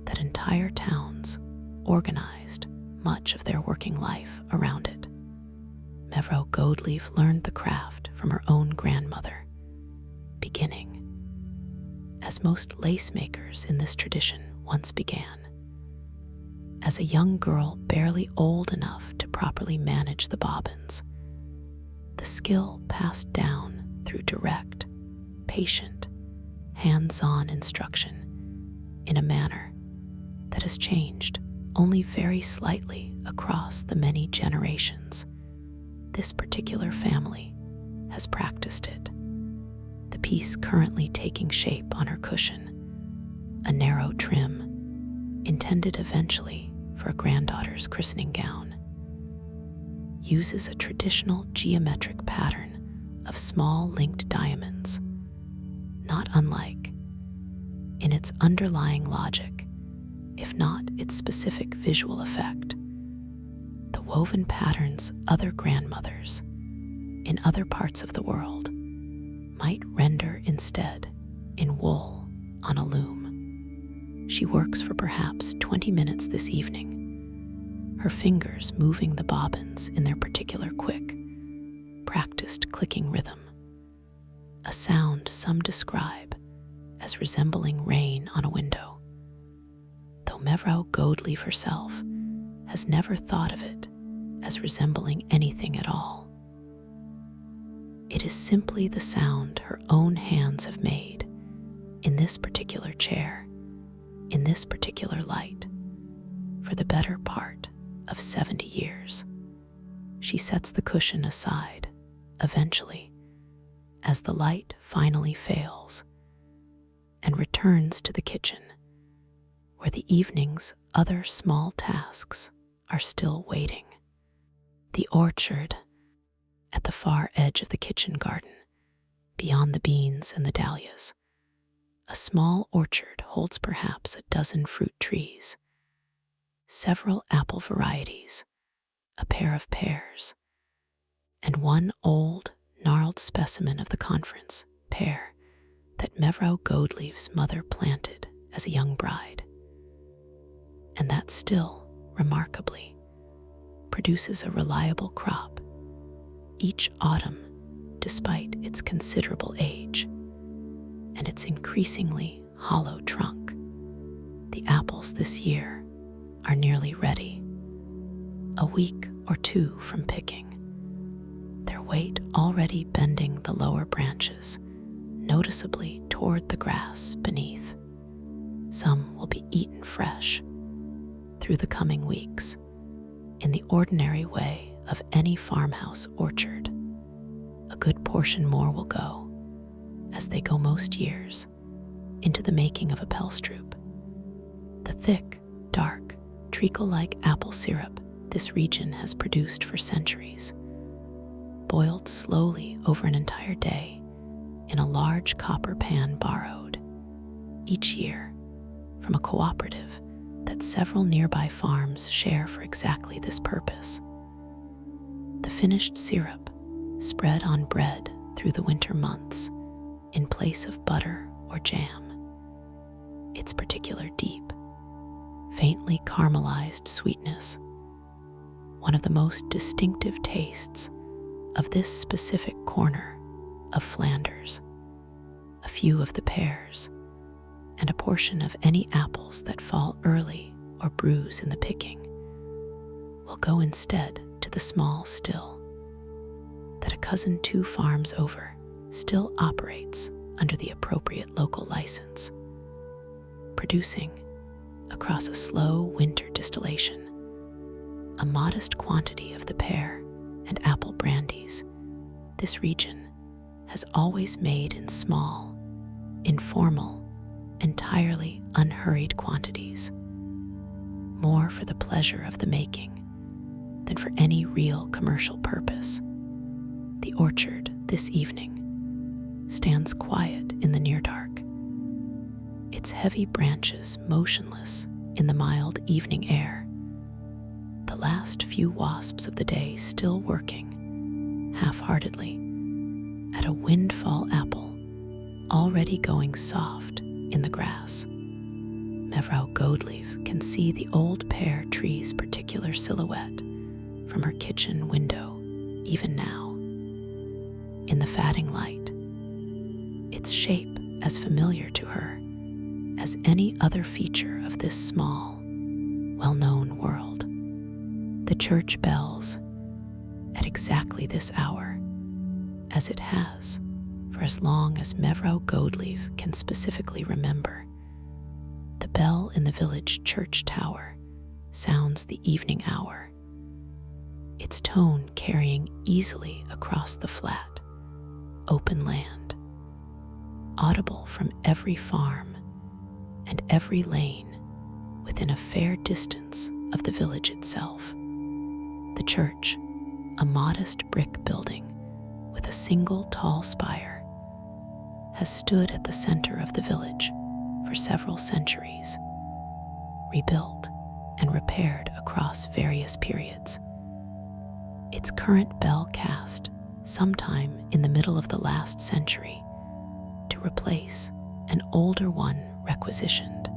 that entire towns organized much of their working life around it. Mevrouw Goedleaf learned the craft from her own grandmother, beginning, as most lace makers in this tradition once began, as a young girl barely old enough to properly manage the bobbins. The skill passed down through direct, patient, hands-on instruction in a manner that has changed only very slightly across the many generations this particular family has practiced it. The piece currently taking shape on her cushion, a narrow trim intended eventually for a granddaughter's christening gown, uses a traditional geometric pattern of small linked diamonds, not unlike, in its underlying logic, if not its specific visual effect. The woven patterns other grandmothers in other parts of the world might render instead in wool on a loom. She works for perhaps 20 minutes this evening, her fingers moving the bobbins in their particular quick, practiced clicking rhythm, a sound some describe as resembling rain on a window, though Mevrouw Goldlief herself has never thought of it as resembling anything at all. It is simply the sound her own hands have made in this particular chair, in this particular light, for the better part of 70 years. She sets the cushion aside, eventually, as the light finally fails, and returns to the kitchen, where the evening's other small tasks are still waiting. The orchard, at the far edge of the kitchen garden, beyond the beans and the dahlias. A small orchard holds perhaps a dozen fruit trees, several apple varieties, a pair of pears, and one old, gnarled specimen of the conference pear that Mevrouw Goldlief's mother planted as a young bride, and that still, remarkably, produces a reliable crop each autumn despite its considerable age and its increasingly hollow trunk. The apples this year are nearly ready, a week or two from picking, their weight already bending the lower branches noticeably toward the grass beneath. Some will be eaten fresh through the coming weeks in the ordinary way of any farmhouse orchard. A good portion more will go, as they go most years, into the making of a Pelstroop, the thick, dark, treacle-like apple syrup this region has produced for centuries, boiled slowly over an entire day in a large copper pan borrowed, each year, from a cooperative that several nearby farms share for exactly this purpose. The finished syrup, spread on bread through the winter months in place of butter or jam. Its particular deep, faintly caramelized sweetness, one of the most distinctive tastes of this specific corner of Flanders. A few of the pears, and a portion of any apples that fall early or bruise in the picking, will go instead to the small still that a cousin 2 farms over still operates under the appropriate local license, producing, across a slow winter distillation, a modest quantity of the pear and apple brandies this region has always made in small, informal, entirely unhurried quantities, more for the pleasure of the making than for any real commercial purpose. The orchard this evening stands quiet in the near dark, its heavy branches motionless in the mild evening air, the last few wasps of the day still working, half-heartedly, at a windfall apple already going soft in the grass. Mevrouw Goldlief can see the old pear tree's particular silhouette from her kitchen window even now. In the fading light, its shape as familiar to her as any other feature of this small, well-known world. The church bells, at exactly this hour, as it has for as long as Mevrouw Goldlief can specifically remember. The bell in the village church tower sounds the evening hour, its tone carrying easily across the flat, open land, audible from every farm and every lane within a fair distance of the village itself. The church, a modest brick building with a single tall spire, has stood at the center of the village for several centuries, rebuilt and repaired across various periods. Its current bell cast sometime in the middle of the last century to replace an older one requisitioned,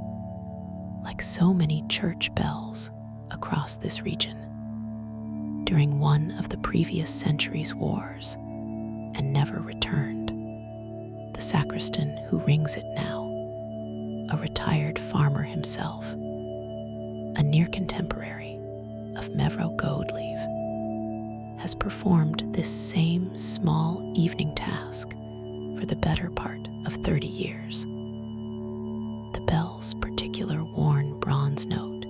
like so many church bells across this region, during one of the previous century's wars and never returned. The sacristan who rings it now, a retired farmer himself, a near contemporary of Mevrouw Goedleaf, has performed this same small evening task for the better part of 30 years. The bell's particular worn bronze note,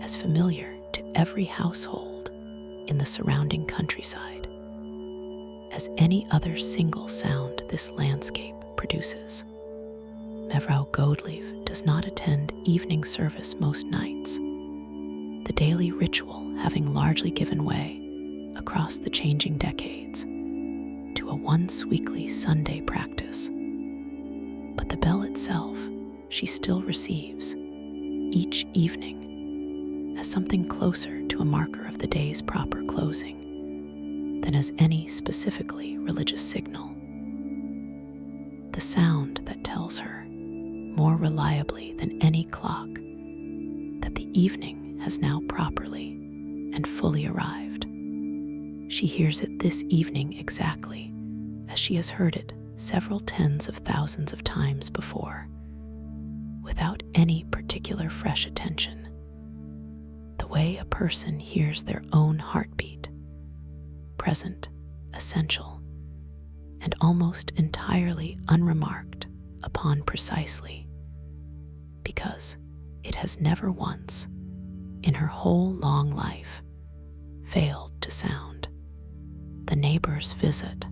as familiar to every household in the surrounding countryside as any other single sound this landscape produces. Mevrouw Goedleaf does not attend evening service most nights, the daily ritual having largely given way across the changing decades to a once weekly Sunday practice. But the bell itself she still receives each evening as something closer to a marker of the day's proper closing than as any specifically religious signal. The sound that tells her, more reliably than any clock, that the evening has now properly and fully arrived. She hears it this evening exactly as she has heard it several tens of thousands of times before, without any particular fresh attention. The way a person hears their own heartbeat, present, essential, and almost entirely unremarked upon precisely, because it has never once, in her whole long life, failed to sound. The neighbor's visit,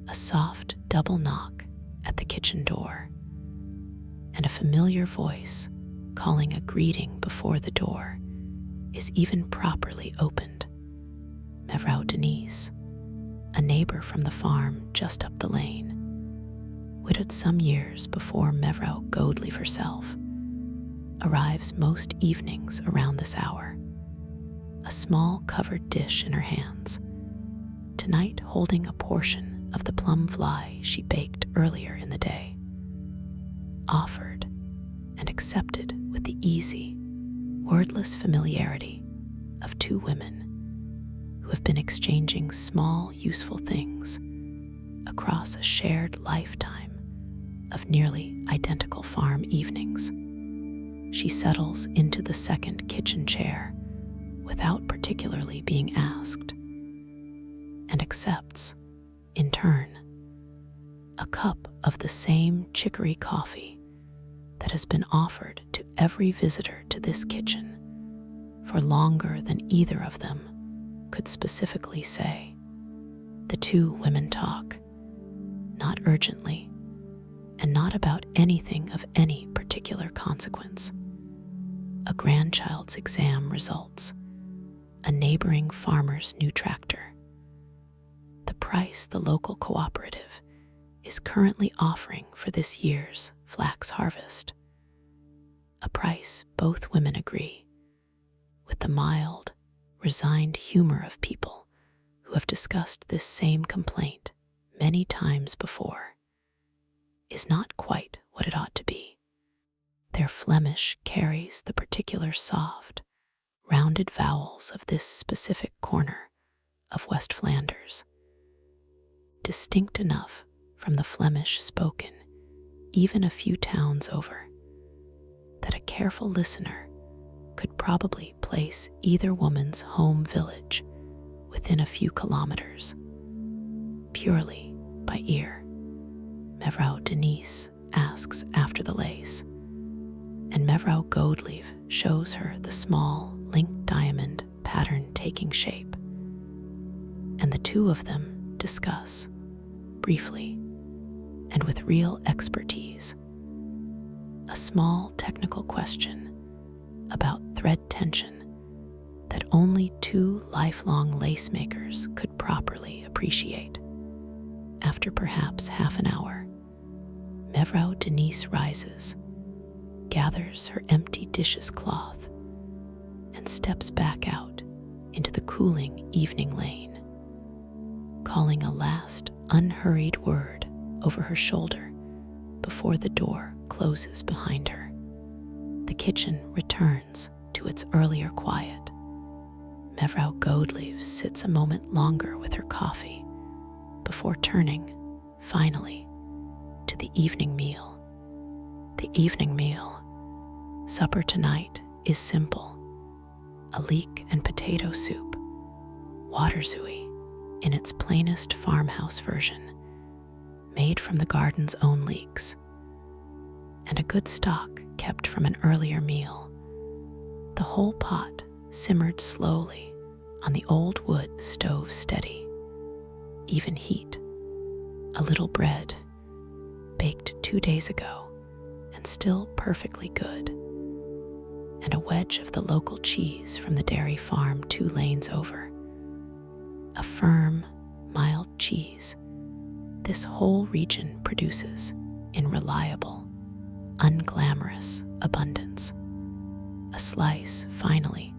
a soft double knock at the kitchen door, and a familiar voice calling a greeting before the door is even properly opened. Mevrouw Denise, a neighbor from the farm just up the lane, widowed some years before Mevrouw Goedleaf herself, arrives most evenings around this hour, a small covered dish in her hands, tonight holding a portion of the plum fly she baked earlier in the day, offered and accepted with the easy, wordless familiarity of two women who have been exchanging small, useful things across a shared lifetime of nearly identical farm evenings. She settles into the second kitchen chair without particularly being asked, and accepts, in turn, a cup of the same chicory coffee that has been offered to every visitor to this kitchen for longer than either of them could specifically say. The two women talk, not urgently, and not about anything of any particular consequence. A grandchild's exam results, a neighboring farmer's new tractor, the price the local cooperative is currently offering for this year's flax harvest, a price both women agree, with the mild, resigned humor of people who have discussed this same complaint many times before, is not quite what it ought to be. Their Flemish carries the particular soft, rounded vowels of this specific corner of West Flanders, distinct enough from the Flemish spoken even a few towns over, that a careful listener could probably place either woman's home village within a few kilometers, purely by ear. Mevrouw Denise asks after the lace, and Mevrouw Goedleaf shows her the small linked diamond pattern taking shape, and the two of them discuss, briefly and with real expertise, a small technical question about thread tension that only two lifelong lace makers could properly appreciate. After perhaps half an hour, Mevrouw Denise rises gathers her empty dishes cloth and steps back out into the cooling evening lane, calling a last unhurried word over her shoulder before the door closes behind her. The kitchen returns to its earlier quiet. Mevrouw Godelieve sits a moment longer with her coffee before turning, finally, to the evening meal. The evening meal. Supper tonight is simple. A leek and potato soup, waterzooey in its plainest farmhouse version, made from the garden's own leeks, and a good stock kept from an earlier meal. The whole pot simmered slowly on the old wood stove steady. Even heat. A little bread, baked 2 days ago and still perfectly good. And a wedge of the local cheese from the dairy farm 2 lanes over. A firm, mild cheese this whole region produces in reliable, unglamorous abundance. A slice, finally,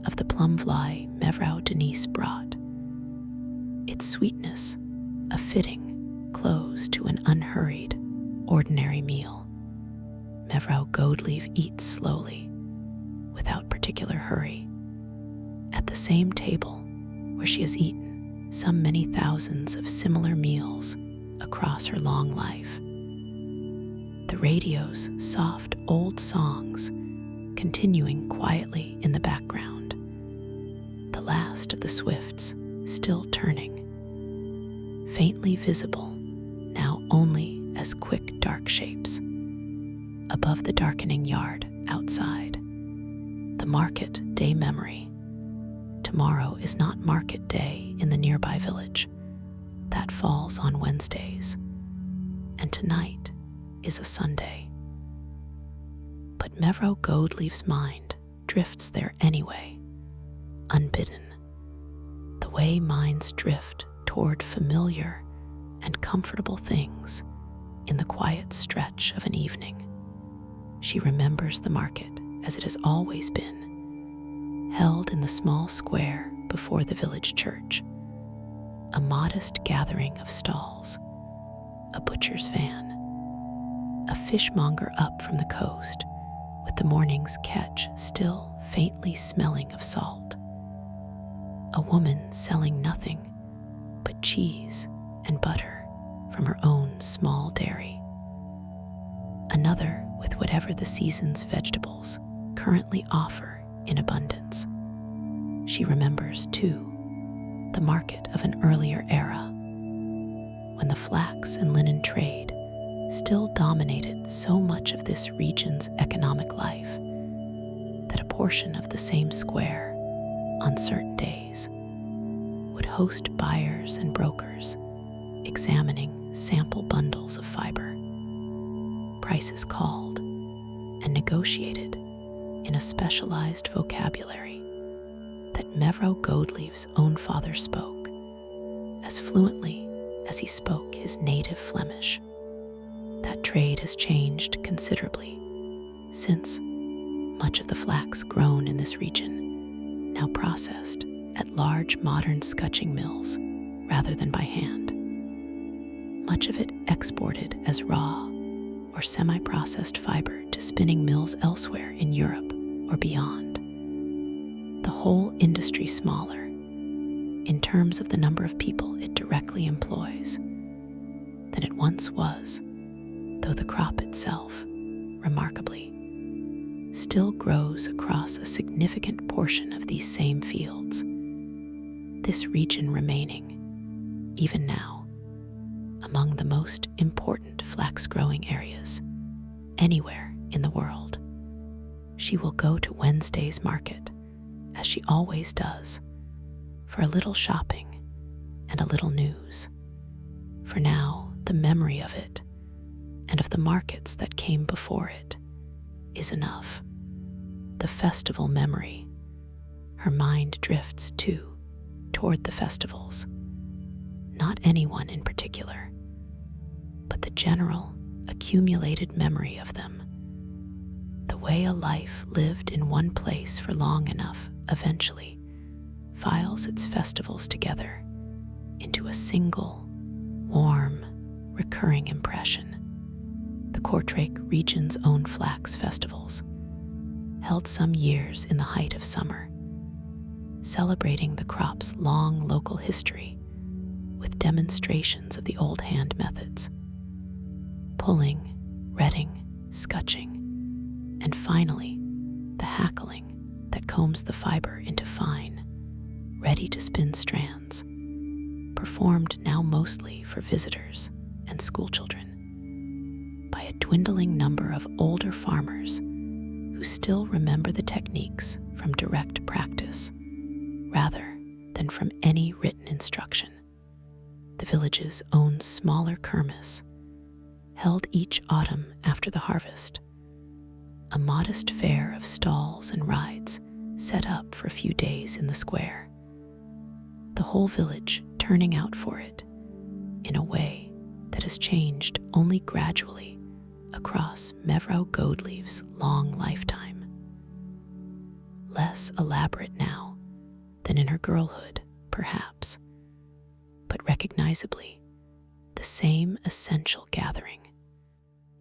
of the plum fly Mevrouw Denise brought. Its sweetness, a fitting close to an unhurried, ordinary meal. Mevrouw Godelieve eats slowly, without particular hurry, at the same table where she has eaten some many thousands of similar meals across her long life. The radio's soft old songs continuing quietly in the background. The last of the swifts still turning, faintly visible now only as quick dark shapes above the darkening yard outside. The market day memory. Tomorrow is not market day in the nearby village. That falls on Wednesdays. And tonight is a Sunday. But Mevrouw Godelieve's mind drifts there anyway, unbidden. The way minds drift toward familiar and comfortable things in the quiet stretch of an evening. She remembers the market as it has always been, held in the small square before the village church. A modest gathering of stalls, a butcher's van, a fishmonger up from the coast with the morning's catch still faintly smelling of salt, a woman selling nothing but cheese and butter from her own small dairy, another with whatever the season's vegetables currently offer in abundance. She remembers, too, the market of an earlier era, when the flax and linen trade still dominated so much of this region's economic life that a portion of the same square, on certain days, would host buyers and brokers examining sample bundles of fiber, prices called and negotiated in a specialized vocabulary that Mevrouw Godelieve's own father spoke as fluently as he spoke his native Flemish. That trade has changed considerably since much of the flax grown in this region now processed at large modern scutching mills rather than by hand. Much of it exported as raw or semi-processed fiber to spinning mills elsewhere in Europe or beyond. The whole industry smaller in terms of the number of people it directly employs than it once was, though the crop itself, remarkably, still grows across a significant portion of these same fields, this region remaining, even now, among the most important flax-growing areas anywhere in the world. She will go to Wednesday's market, as she always does, for a little shopping and a little news. For now, the memory of it, and of the markets that came before it, is enough. The festival memory. Her mind drifts, too, toward the festivals. Not anyone in particular, but the general, accumulated memory of them. way a life lived in one place for long enough eventually files its festivals together into a single, warm, recurring impression. The Kortrijk region's own Flax festivals, held some years in the height of summer, celebrating the crop's long local history with demonstrations of the old hand methods, pulling, retting, scutching, and finally, the hackling that combs the fiber into fine, ready-to-spin strands, performed now mostly for visitors and schoolchildren by a dwindling number of older farmers who still remember the techniques from direct practice rather than from any written instruction. The village's own smaller kermis, held each autumn after the harvest, a modest fair of stalls and rides set up for a few days in the square, the whole village turning out for it in a way that has changed only gradually across Mevrouw Godelief's long lifetime. Less elaborate now than in her girlhood, perhaps, but recognizably the same essential gathering.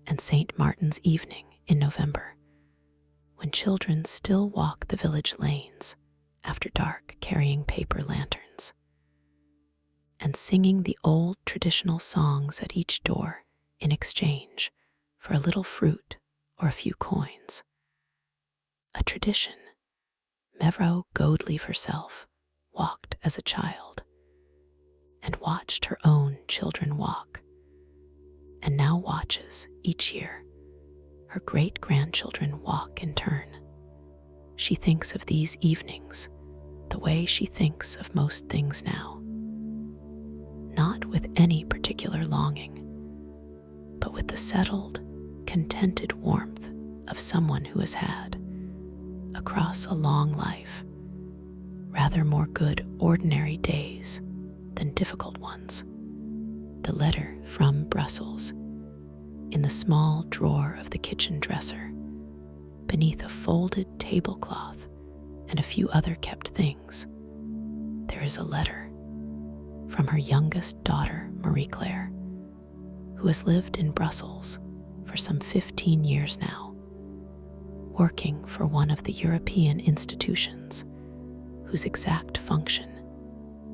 And St. Martin's evening in November, when children still walk the village lanes after dark carrying paper lanterns, and singing the old traditional songs at each door in exchange for a little fruit or a few coins. A tradition Mevrouw Godelief herself walked as a child and watched her own children walk, and now watches each year her great-grandchildren walk in turn. She thinks of these evenings the way she thinks of most things now, not with any particular longing, but with the settled, contented warmth of someone who has had, across a long life, rather more good ordinary days than difficult ones. The letter from Brussels, in the small drawer of the kitchen dresser, beneath a folded tablecloth and a few other kept things, there is a letter from her youngest daughter, Marie-Claire, who has lived in Brussels for some 15 years now, working for one of the European institutions whose exact function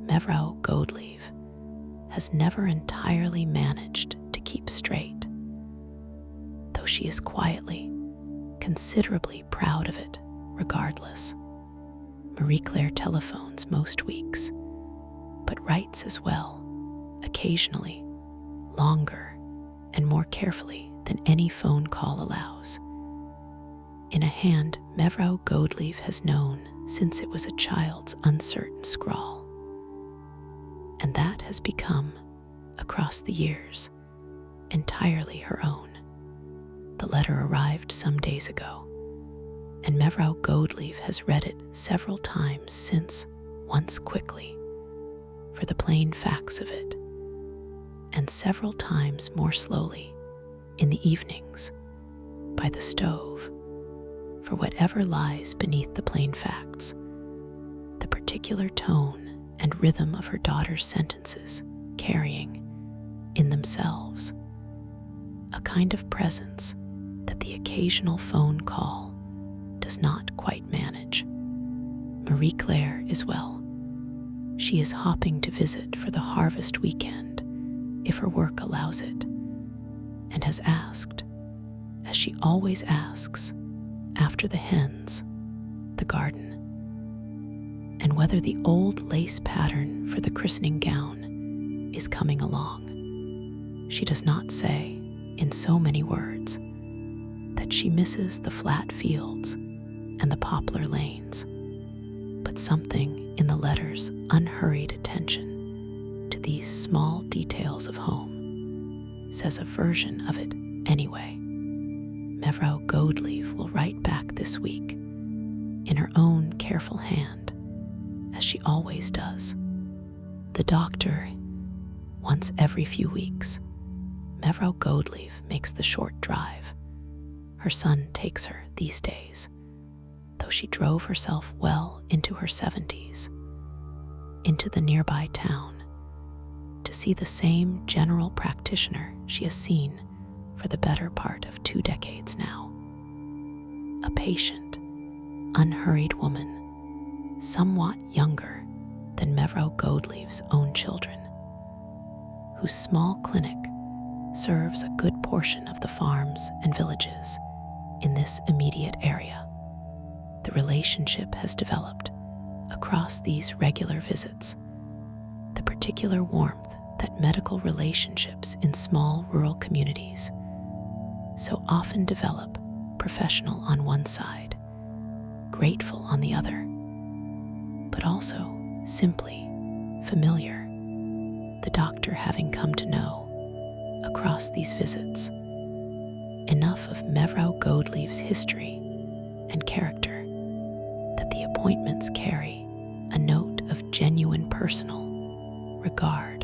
Mevrouw Godelief has never entirely managed to keep straight, though she is quietly, considerably proud of it regardless. Marie-Claire telephones most weeks, but writes as well, occasionally, longer and more carefully than any phone call allows, in a hand Mevrouw Godelief has known since it was a child's uncertain scrawl. And that has become, across the years, entirely her own. The letter arrived some days ago, and Mevrouw Godelief has read it several times since, once quickly, for the plain facts of it, and several times more slowly, in the evenings, by the stove, for whatever lies beneath the plain facts, the particular tone and rhythm of her daughter's sentences carrying, in themselves, a kind of presence that the occasional phone call does not quite manage. Marie-Claire is well. She is hopping to visit for the harvest weekend, if her work allows it, and has asked, as she always asks, after the hens, the garden, and whether the old lace pattern for the christening gown is coming along. She does not say, in so many words, that she misses the flat fields and the poplar lanes, but something in the letter's unhurried attention to these small details of home says a version of it anyway. Mevrouw Godelief will write back this week, in her own careful hand, as she always does. The doctor, once every few weeks, Mevrouw Godelief makes the short drive, her son takes her these days, though she drove herself well into her 70s, into the nearby town to see the same general practitioner she has seen for the better part of 2 decades now. A patient, unhurried woman, somewhat younger than Mevrouw Godelief's own children, whose small clinic serves a good portion of the farms and villages in this immediate area. The relationship has developed across these regular visits, the particular warmth that medical relationships in small rural communities so often develop, professional on one side, grateful on the other, but also simply familiar, the doctor having come to know across these visits enough of Mevrouw Godelief's history and character that the appointments carry a note of genuine personal regard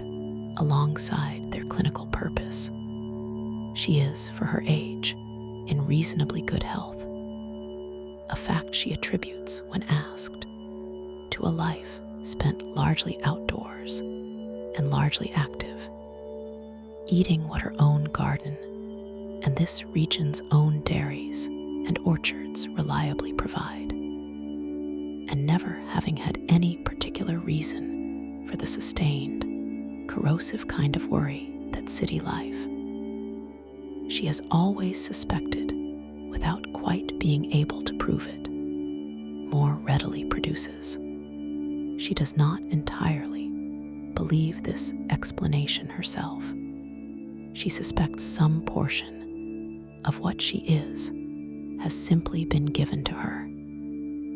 alongside their clinical purpose. She is, for her age, in reasonably good health, a fact she attributes when asked to a life spent largely outdoors and largely active, eating what her own garden and this region's own dairies and orchards reliably provide, and never having had any particular reason for the sustained, corrosive kind of worry that city life, she has always suspected, without quite being able to prove it, more readily produces. She does not entirely believe this explanation herself. She suspects some portion of what she is has simply been given to her,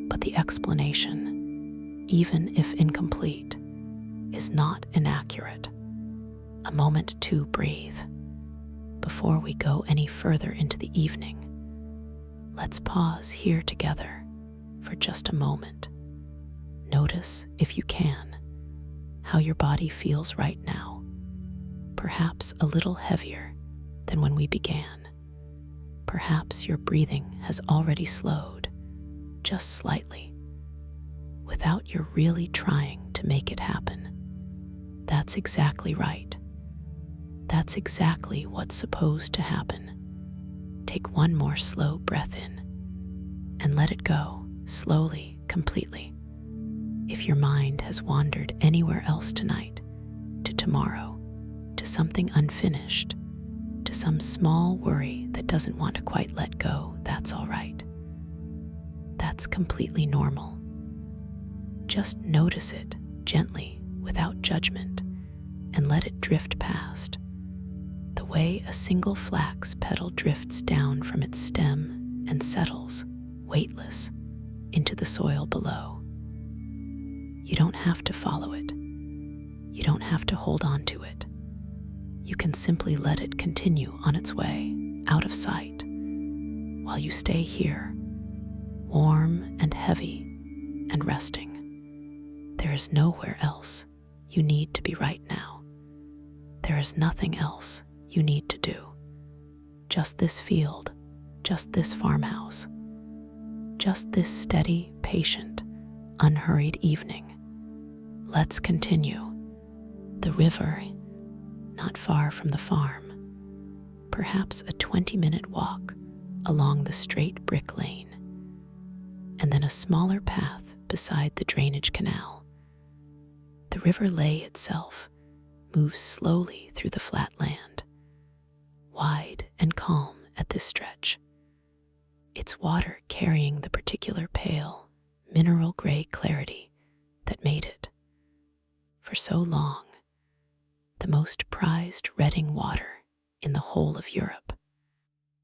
but the explanation, even if incomplete, is not inaccurate. A moment to breathe. Before we go any further into the evening, let's pause here together for just a moment. Notice, if you can, how your body feels right now, perhaps a little heavier than when we began. Perhaps your breathing has already slowed, just slightly, without your really trying to make it happen. That's exactly right. That's exactly what's supposed to happen. Take one more slow breath in and let it go, slowly, completely. If your mind has wandered anywhere else tonight, to tomorrow, to something unfinished, to some small worry that doesn't want to quite let go, that's all right. That's completely normal. Just notice it gently, without judgment, and let it drift past, the way a single flax petal drifts down from its stem and settles, weightless, into the soil below. You don't have to follow it. You don't have to hold on to it. You can simply let it continue on its way, out of sight, while you stay here, warm and heavy and resting. There is nowhere else you need to be right now. There is nothing else you need to do. Just this field, just this farmhouse, just this steady, patient, unhurried evening. Let's continue. The river, not far from the farm, perhaps a 20-minute walk along the straight brick lane, and then a smaller path beside the drainage canal. The river Lay itself moves slowly through the flat land, wide and calm at this stretch, its water carrying the particular pale, mineral gray clarity that made it, for so long, the most prized redding water in the whole of Europe.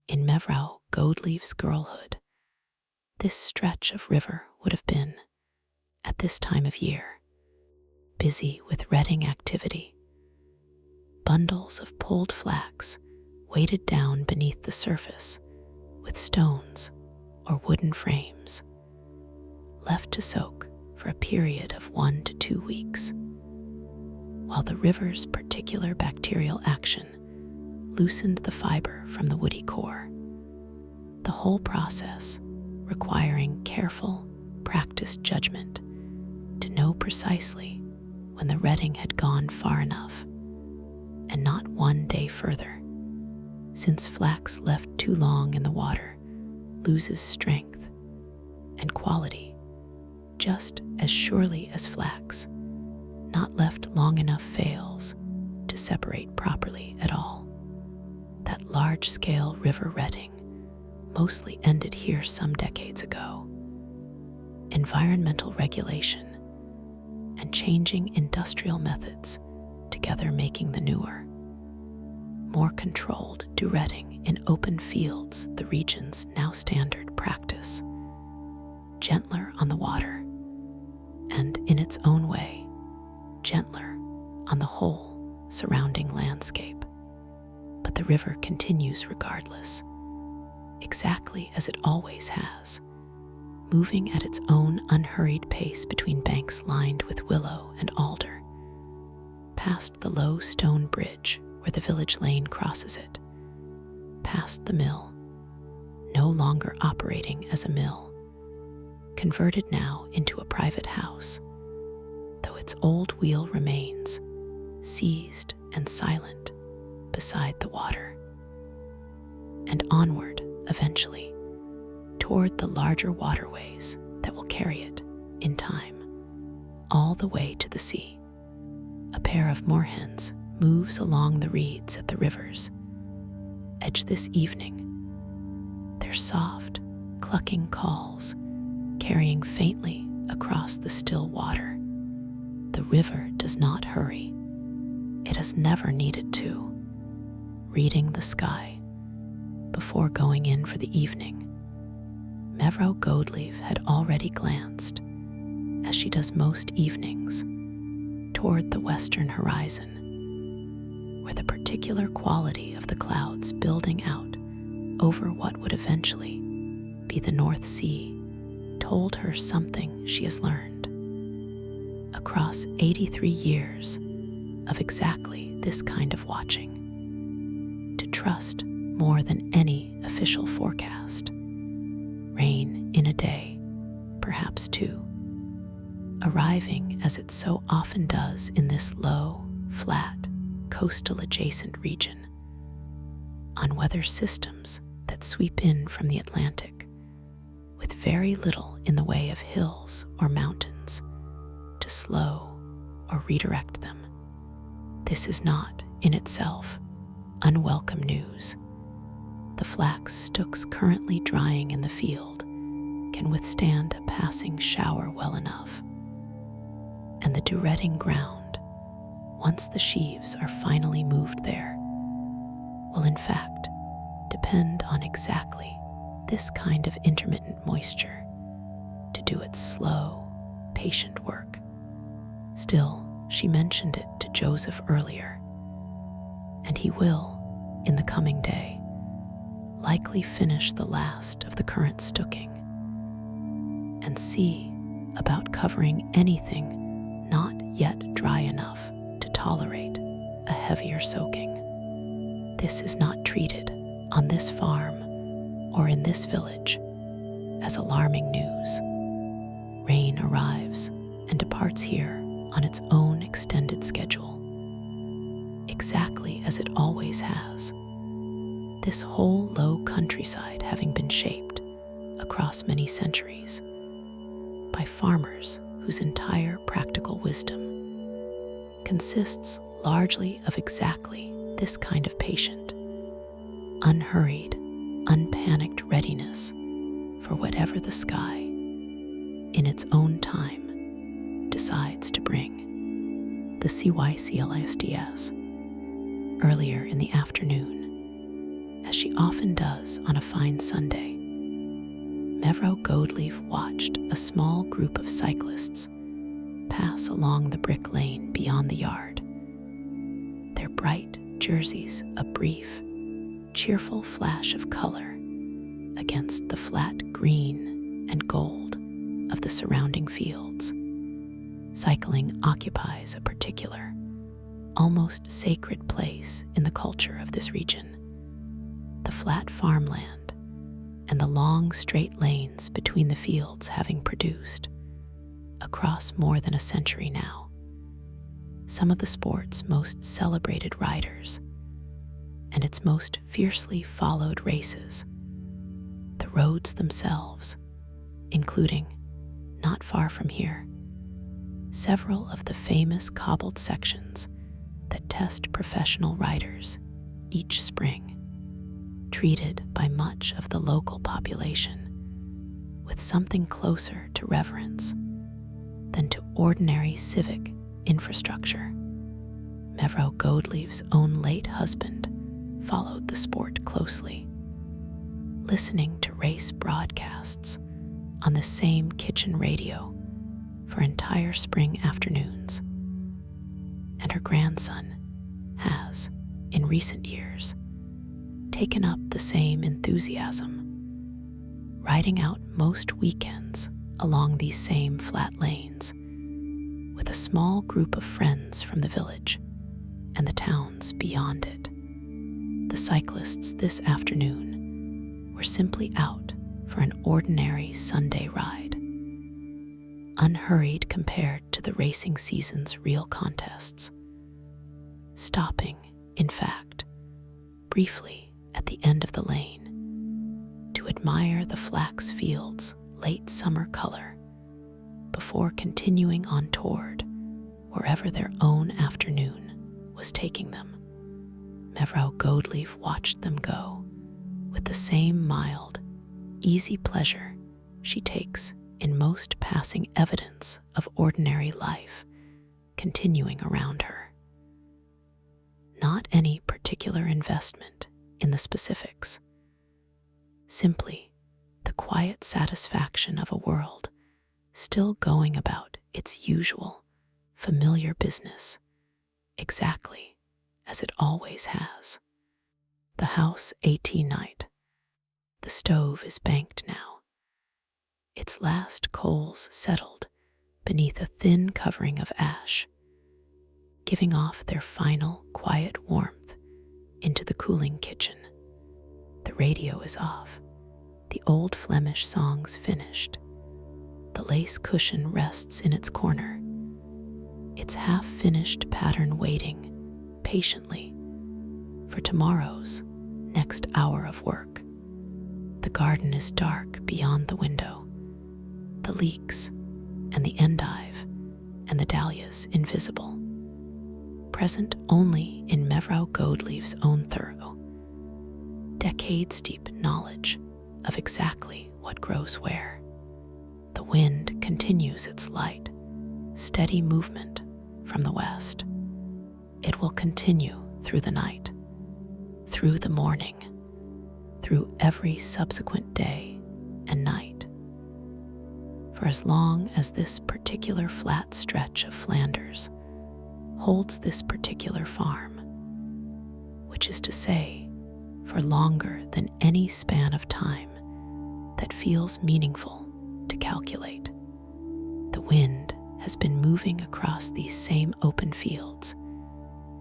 In Mevrouw Godelief's girlhood, this stretch of river would have been, at this time of year, busy with redding activity. Bundles of pulled flax weighted down beneath the surface with stones or wooden frames, left to soak for a period of 1 to 2 weeks, while the river's particular bacterial action loosened the fiber from the woody core. The whole process requiring careful, practiced judgment to know precisely when the redding had gone far enough, and not one day further, since flax left too long in the water loses strength and quality just as surely as flax not left long enough fails to separate properly at all. That large-scale river redding mostly ended here some decades ago. Environmental regulation and changing industrial methods together making the newer, more controlled redding in open fields the region's now standard practice, gentler on the water, and in its own way, gentler on the whole surrounding landscape. But the river continues regardless, exactly as it always has, moving at its own unhurried pace between banks lined with willow and alder, past the low stone bridge where the village lane crosses it, past the mill, no longer operating as a mill, converted now into a private house, though its old wheel remains, seized and silent, beside the water, and onward, eventually, toward the larger waterways that will carry it, in time, all the way to the sea. A pair of moorhens moves along the reeds at the river's edge this evening, their soft, clucking calls carrying faintly across the still water. The river does not hurry. It has never needed to. Reading the sky before going in for the evening, Mevrouw Goldleaf had already glanced, as she does most evenings, toward the western horizon, where the particular quality of the clouds building out over what would eventually be the North Sea told her something she has learned. Across 83 years of exactly this kind of watching, to trust more than any official forecast. Rain in a day, perhaps two, arriving as it so often does in this low, flat, coastal adjacent region, on weather systems that sweep in from the Atlantic, with very little in the way of hills or mountains to slow or redirect them. This is not, in itself, unwelcome news. The flax stooks currently drying in the field can withstand a passing shower well enough, and the dew-redding ground, once the sheaves are finally moved there, will in fact depend on exactly this kind of intermittent moisture to do its slow, patient work. Still, she mentioned it to Joseph earlier, and he will, in the coming day, likely finish the last of the current stooking and see about covering anything not yet dry enough to tolerate a heavier soaking. This is not treated on this farm or in this village as alarming news. Rain arrives and departs here on its own extended schedule, exactly as it always has. This whole low countryside having been shaped across many centuries by farmers whose entire practical wisdom consists largely of exactly this kind of patient, unhurried, unpanicked readiness for whatever the sky, in its own time, decides to bring. The CYCLISDS, earlier in the afternoon, as she often does on a fine Sunday, Mevrouw Goldleaf watched a small group of cyclists pass along the brick lane beyond the yard, their bright jerseys a brief, cheerful flash of color against the flat green and gold of the surrounding fields. Cycling occupies a particular, almost sacred place in the culture of this region. The flat farmland, and the long straight lanes between the fields having produced, across more than a century now, some of the sport's most celebrated riders and its most fiercely followed races. The roads themselves, including, not far from here, several of the famous cobbled sections that test professional riders each spring, treated by much of the local population with something closer to reverence than to ordinary civic infrastructure. Mevrouw Godelief's own late husband followed the sport closely, listening to race broadcasts on the same kitchen radio for entire spring afternoons. And her grandson has, in recent years, taken up the same enthusiasm, riding out most weekends along these same flat lanes with a small group of friends from the village and the towns beyond it. The cyclists this afternoon were simply out for an ordinary Sunday ride, unhurried compared to the racing season's real contests, stopping, in fact, briefly at the end of the lane to admire the flax fields' late summer color before continuing on toward wherever their own afternoon was taking them. Mevrouw Godelief watched them go with the same mild, easy pleasure she takes in most passing evidence of ordinary life continuing around her. Not any particular investment in the specifics, simply the quiet satisfaction of a world still going about its usual, familiar business, exactly as it always has. The house 18 night. The stove is banked now, its last coals settled beneath a thin covering of ash, giving off their final quiet warmth into the cooling kitchen. The radio is off, the old Flemish songs finished. The lace cushion rests in its corner, its half-finished pattern waiting patiently for tomorrow's next hour of work. The garden is dark beyond the window, the leeks and the endive and the dahlias invisible, present only in Mevrouw Godelief's own thorough, decades-deep knowledge of exactly what grows where. The wind continues its light, steady movement from the west. It will continue through the night, through the morning, through every subsequent day and night, for as long as this particular flat stretch of Flanders holds this particular farm, which is to say, for longer than any span of time that feels meaningful to calculate. The wind has been moving across these same open fields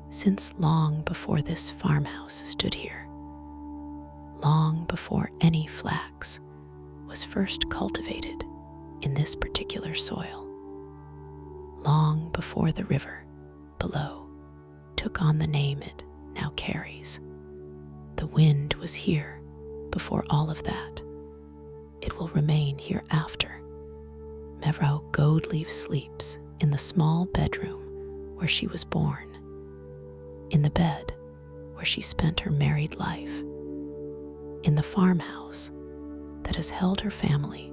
since long before this farmhouse stood here, long before any flax was first cultivated in this particular soil, long before the river below took on the name it now carries. The wind was here before all of that. It will remain hereafter. Mevrouw Godelief sleeps in the small bedroom where she was born, in the bed where she spent her married life, in the farmhouse that has held her family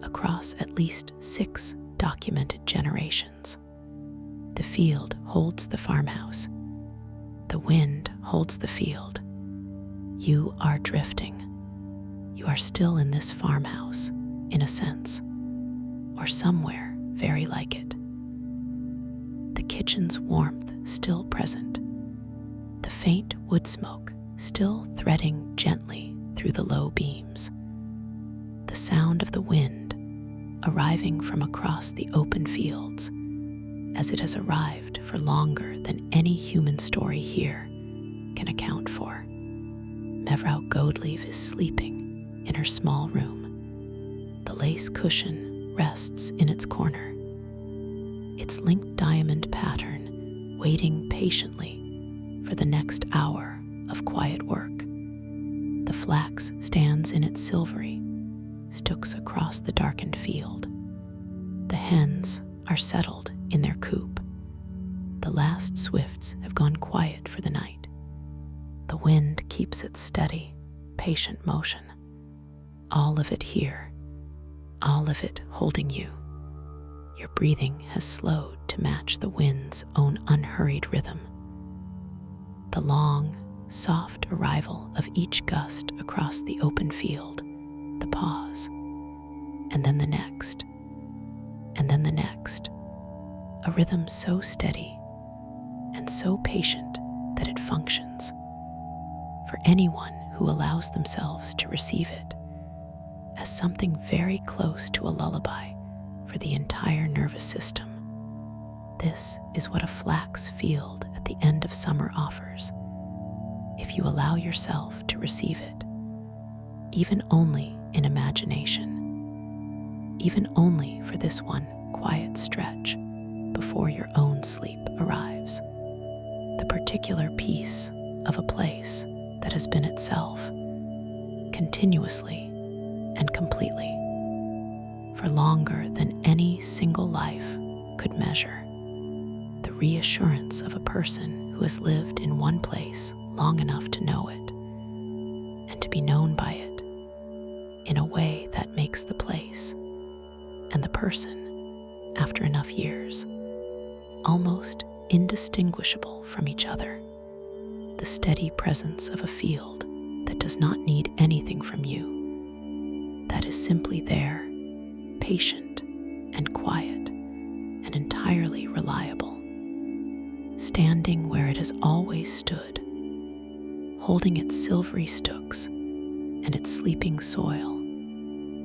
across at least 6 documented generations. The field holds the farmhouse. The wind holds the field. You are drifting. You are still in this farmhouse, in a sense, or somewhere very like it. The kitchen's warmth still present, the faint wood smoke still threading gently through the low beams, the sound of the wind arriving from across the open fields as it has arrived for longer than any human story here can account for. Mevrouw Godelief is sleeping in her small room. The lace cushion rests in its corner, its linked diamond pattern waiting patiently for the next hour of quiet work. The flax stands in its silvery stooks across the darkened field. The hens are settled in their coop. The last swifts have gone quiet for the night. The wind keeps its steady, patient motion. All of it here, all of it holding you. Your breathing has slowed to match the wind's own unhurried rhythm. The long, soft arrival of each gust across the open field, the pause, and then the next, and then the next, a rhythm so steady and so patient that it functions. For anyone who allows themselves to receive it as something very close to a lullaby for the entire nervous system. This is what a flax field at the end of summer offers, if you allow yourself to receive it, even only in imagination, even only for this one quiet stretch before your own sleep arrives. The particular piece of a place that has been itself, continuously and completely, for longer than any single life could measure. The reassurance of a person who has lived in one place long enough to know it, and to be known by it in a way that makes the place and the person, after enough years, almost indistinguishable from each other. The steady presence of a field that does not need anything from you, that is simply there, patient and quiet and entirely reliable, standing where it has always stood, holding its silvery stooks and its sleeping soil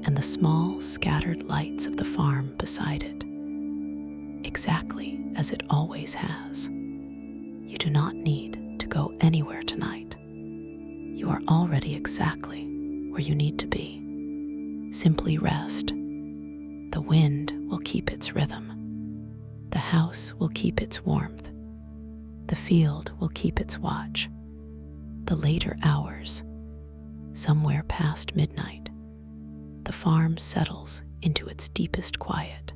and the small scattered lights of the farm beside it, exactly as it always has. You do not need to go anywhere tonight. You are already exactly where you need to be. Simply rest. The wind will keep its rhythm. The house will keep its warmth. The field will keep its watch. The later hours, somewhere past midnight, the farm settles into its deepest quiet.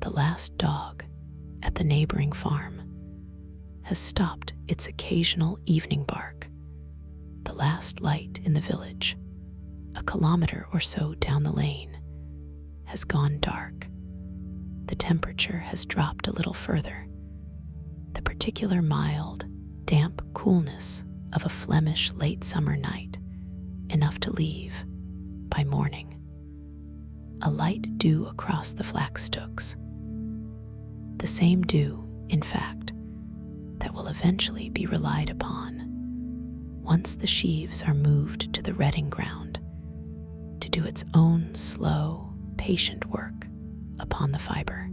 The last dog at the neighboring farm has stopped its occasional evening bark. The last light in the village, a kilometer or so down the lane, has gone dark. The temperature has dropped a little further. The particular mild, damp coolness of a Flemish late summer night, enough to leave by morning. A light dew across the flax stooks. The same dew, in fact, that will eventually be relied upon once the sheaves are moved to the redding ground to do its own slow, patient work upon the fiber.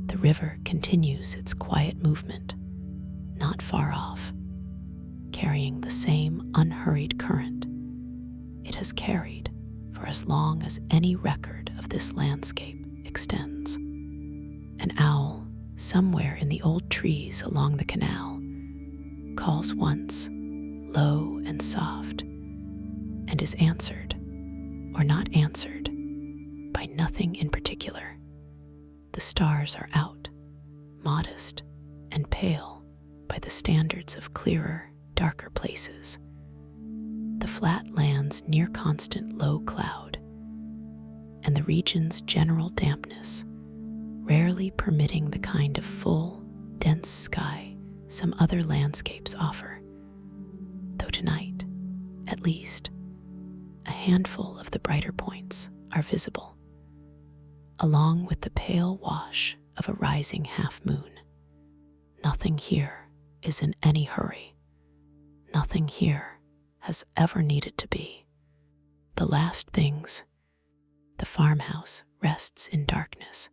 The river continues its quiet movement, not far off, carrying the same unhurried current it has carried for as long as any record of this landscape extends. An owl somewhere in the old trees along the canal calls once, low and soft, and is answered, or not answered, by nothing in particular. The stars are out, modest and pale by the standards of clearer, darker places. The flat land's near constant low cloud, and the region's general dampness, rarely permitting the kind of full, dense sky some other landscapes offer, though tonight, at least, a handful of the brighter points are visible, along with the pale wash of a rising half-moon. Nothing here is in any hurry. Nothing here has ever needed to be. The last things, the farmhouse rests in darkness,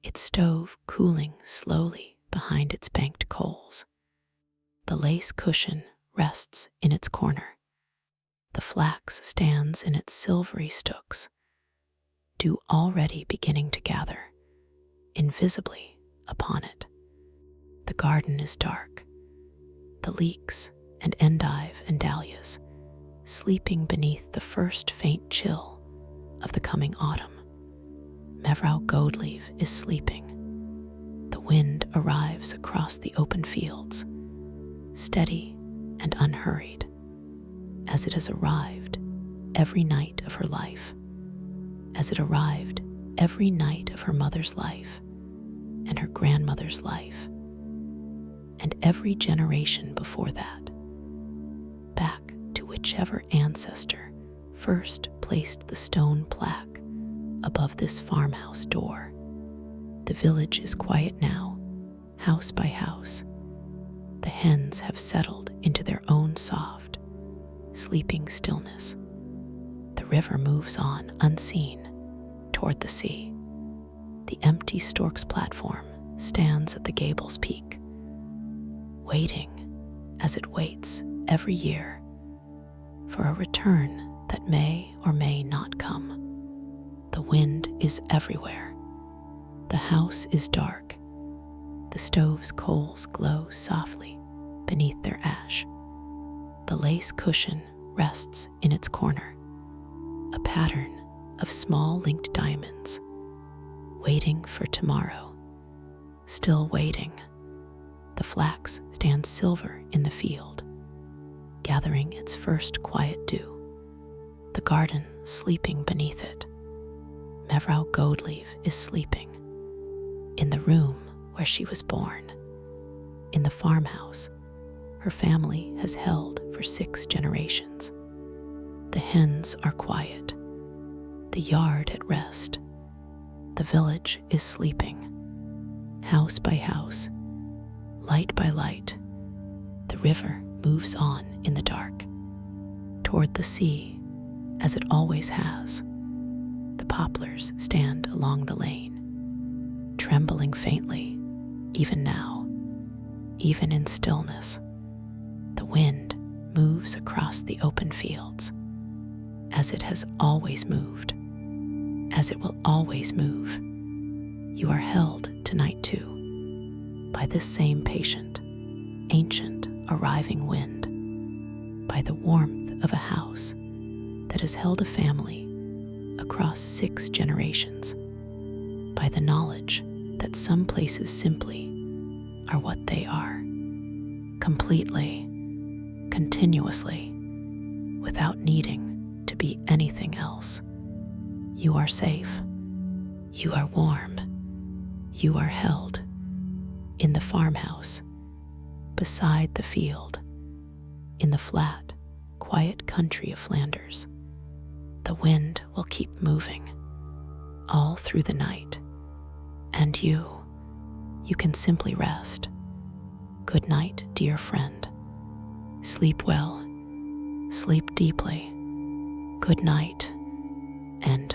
its stove cooling slowly behind its banked coals. The lace cushion rests in its corner, The flax stands in its silvery stooks, dew already beginning to gather, invisibly upon it. The garden is dark, the leeks and endive and dahlias sleeping beneath the first faint chill of the coming autumn. Mevrouw Goldleaf is sleeping. The wind arrives across the open fields, steady and unhurried, as it has arrived every night of her life, as it arrived every night of her mother's life and her grandmother's life, and every generation before that, back to whichever ancestor first placed the stone plaque above this farmhouse door. The village is quiet now, house by house. The hens have settled into their own soft, sleeping stillness. The river moves on unseen toward the sea. The empty stork's platform stands at the gable's peak, waiting as it waits every year for a return that may or may not come. The wind is everywhere. The house is dark. The stove's coals glow softly beneath their ash. The lace cushion rests in its corner, a pattern of small linked diamonds, waiting for tomorrow. Still waiting, the flax stands silver in the field, gathering its first quiet dew, the garden sleeping beneath it. Mevrouw Goldleaf is sleeping in the room where she was born, in the farmhouse her family has held for 6 generations. The hens are quiet, the yard at rest. The village is sleeping, house by house, light by light. The river moves on in the dark, toward the sea, as it always has. The poplars stand along the lane, trembling faintly, even now, even in stillness. The wind moves across the open fields, as it has always moved, as it will always move. You are held tonight too, by this same patient, ancient, arriving wind, by the warmth of a house that has held a family across 6 generations, by the knowledge that some places simply are what they are, completely, continuously, without needing to be anything else. You are safe. You are warm. You are held in the farmhouse, beside the field, in the flat, quiet country of Flanders. The wind will keep moving all through the night, and you can simply rest. Good night, dear friend. Sleep well, sleep deeply. Good night, and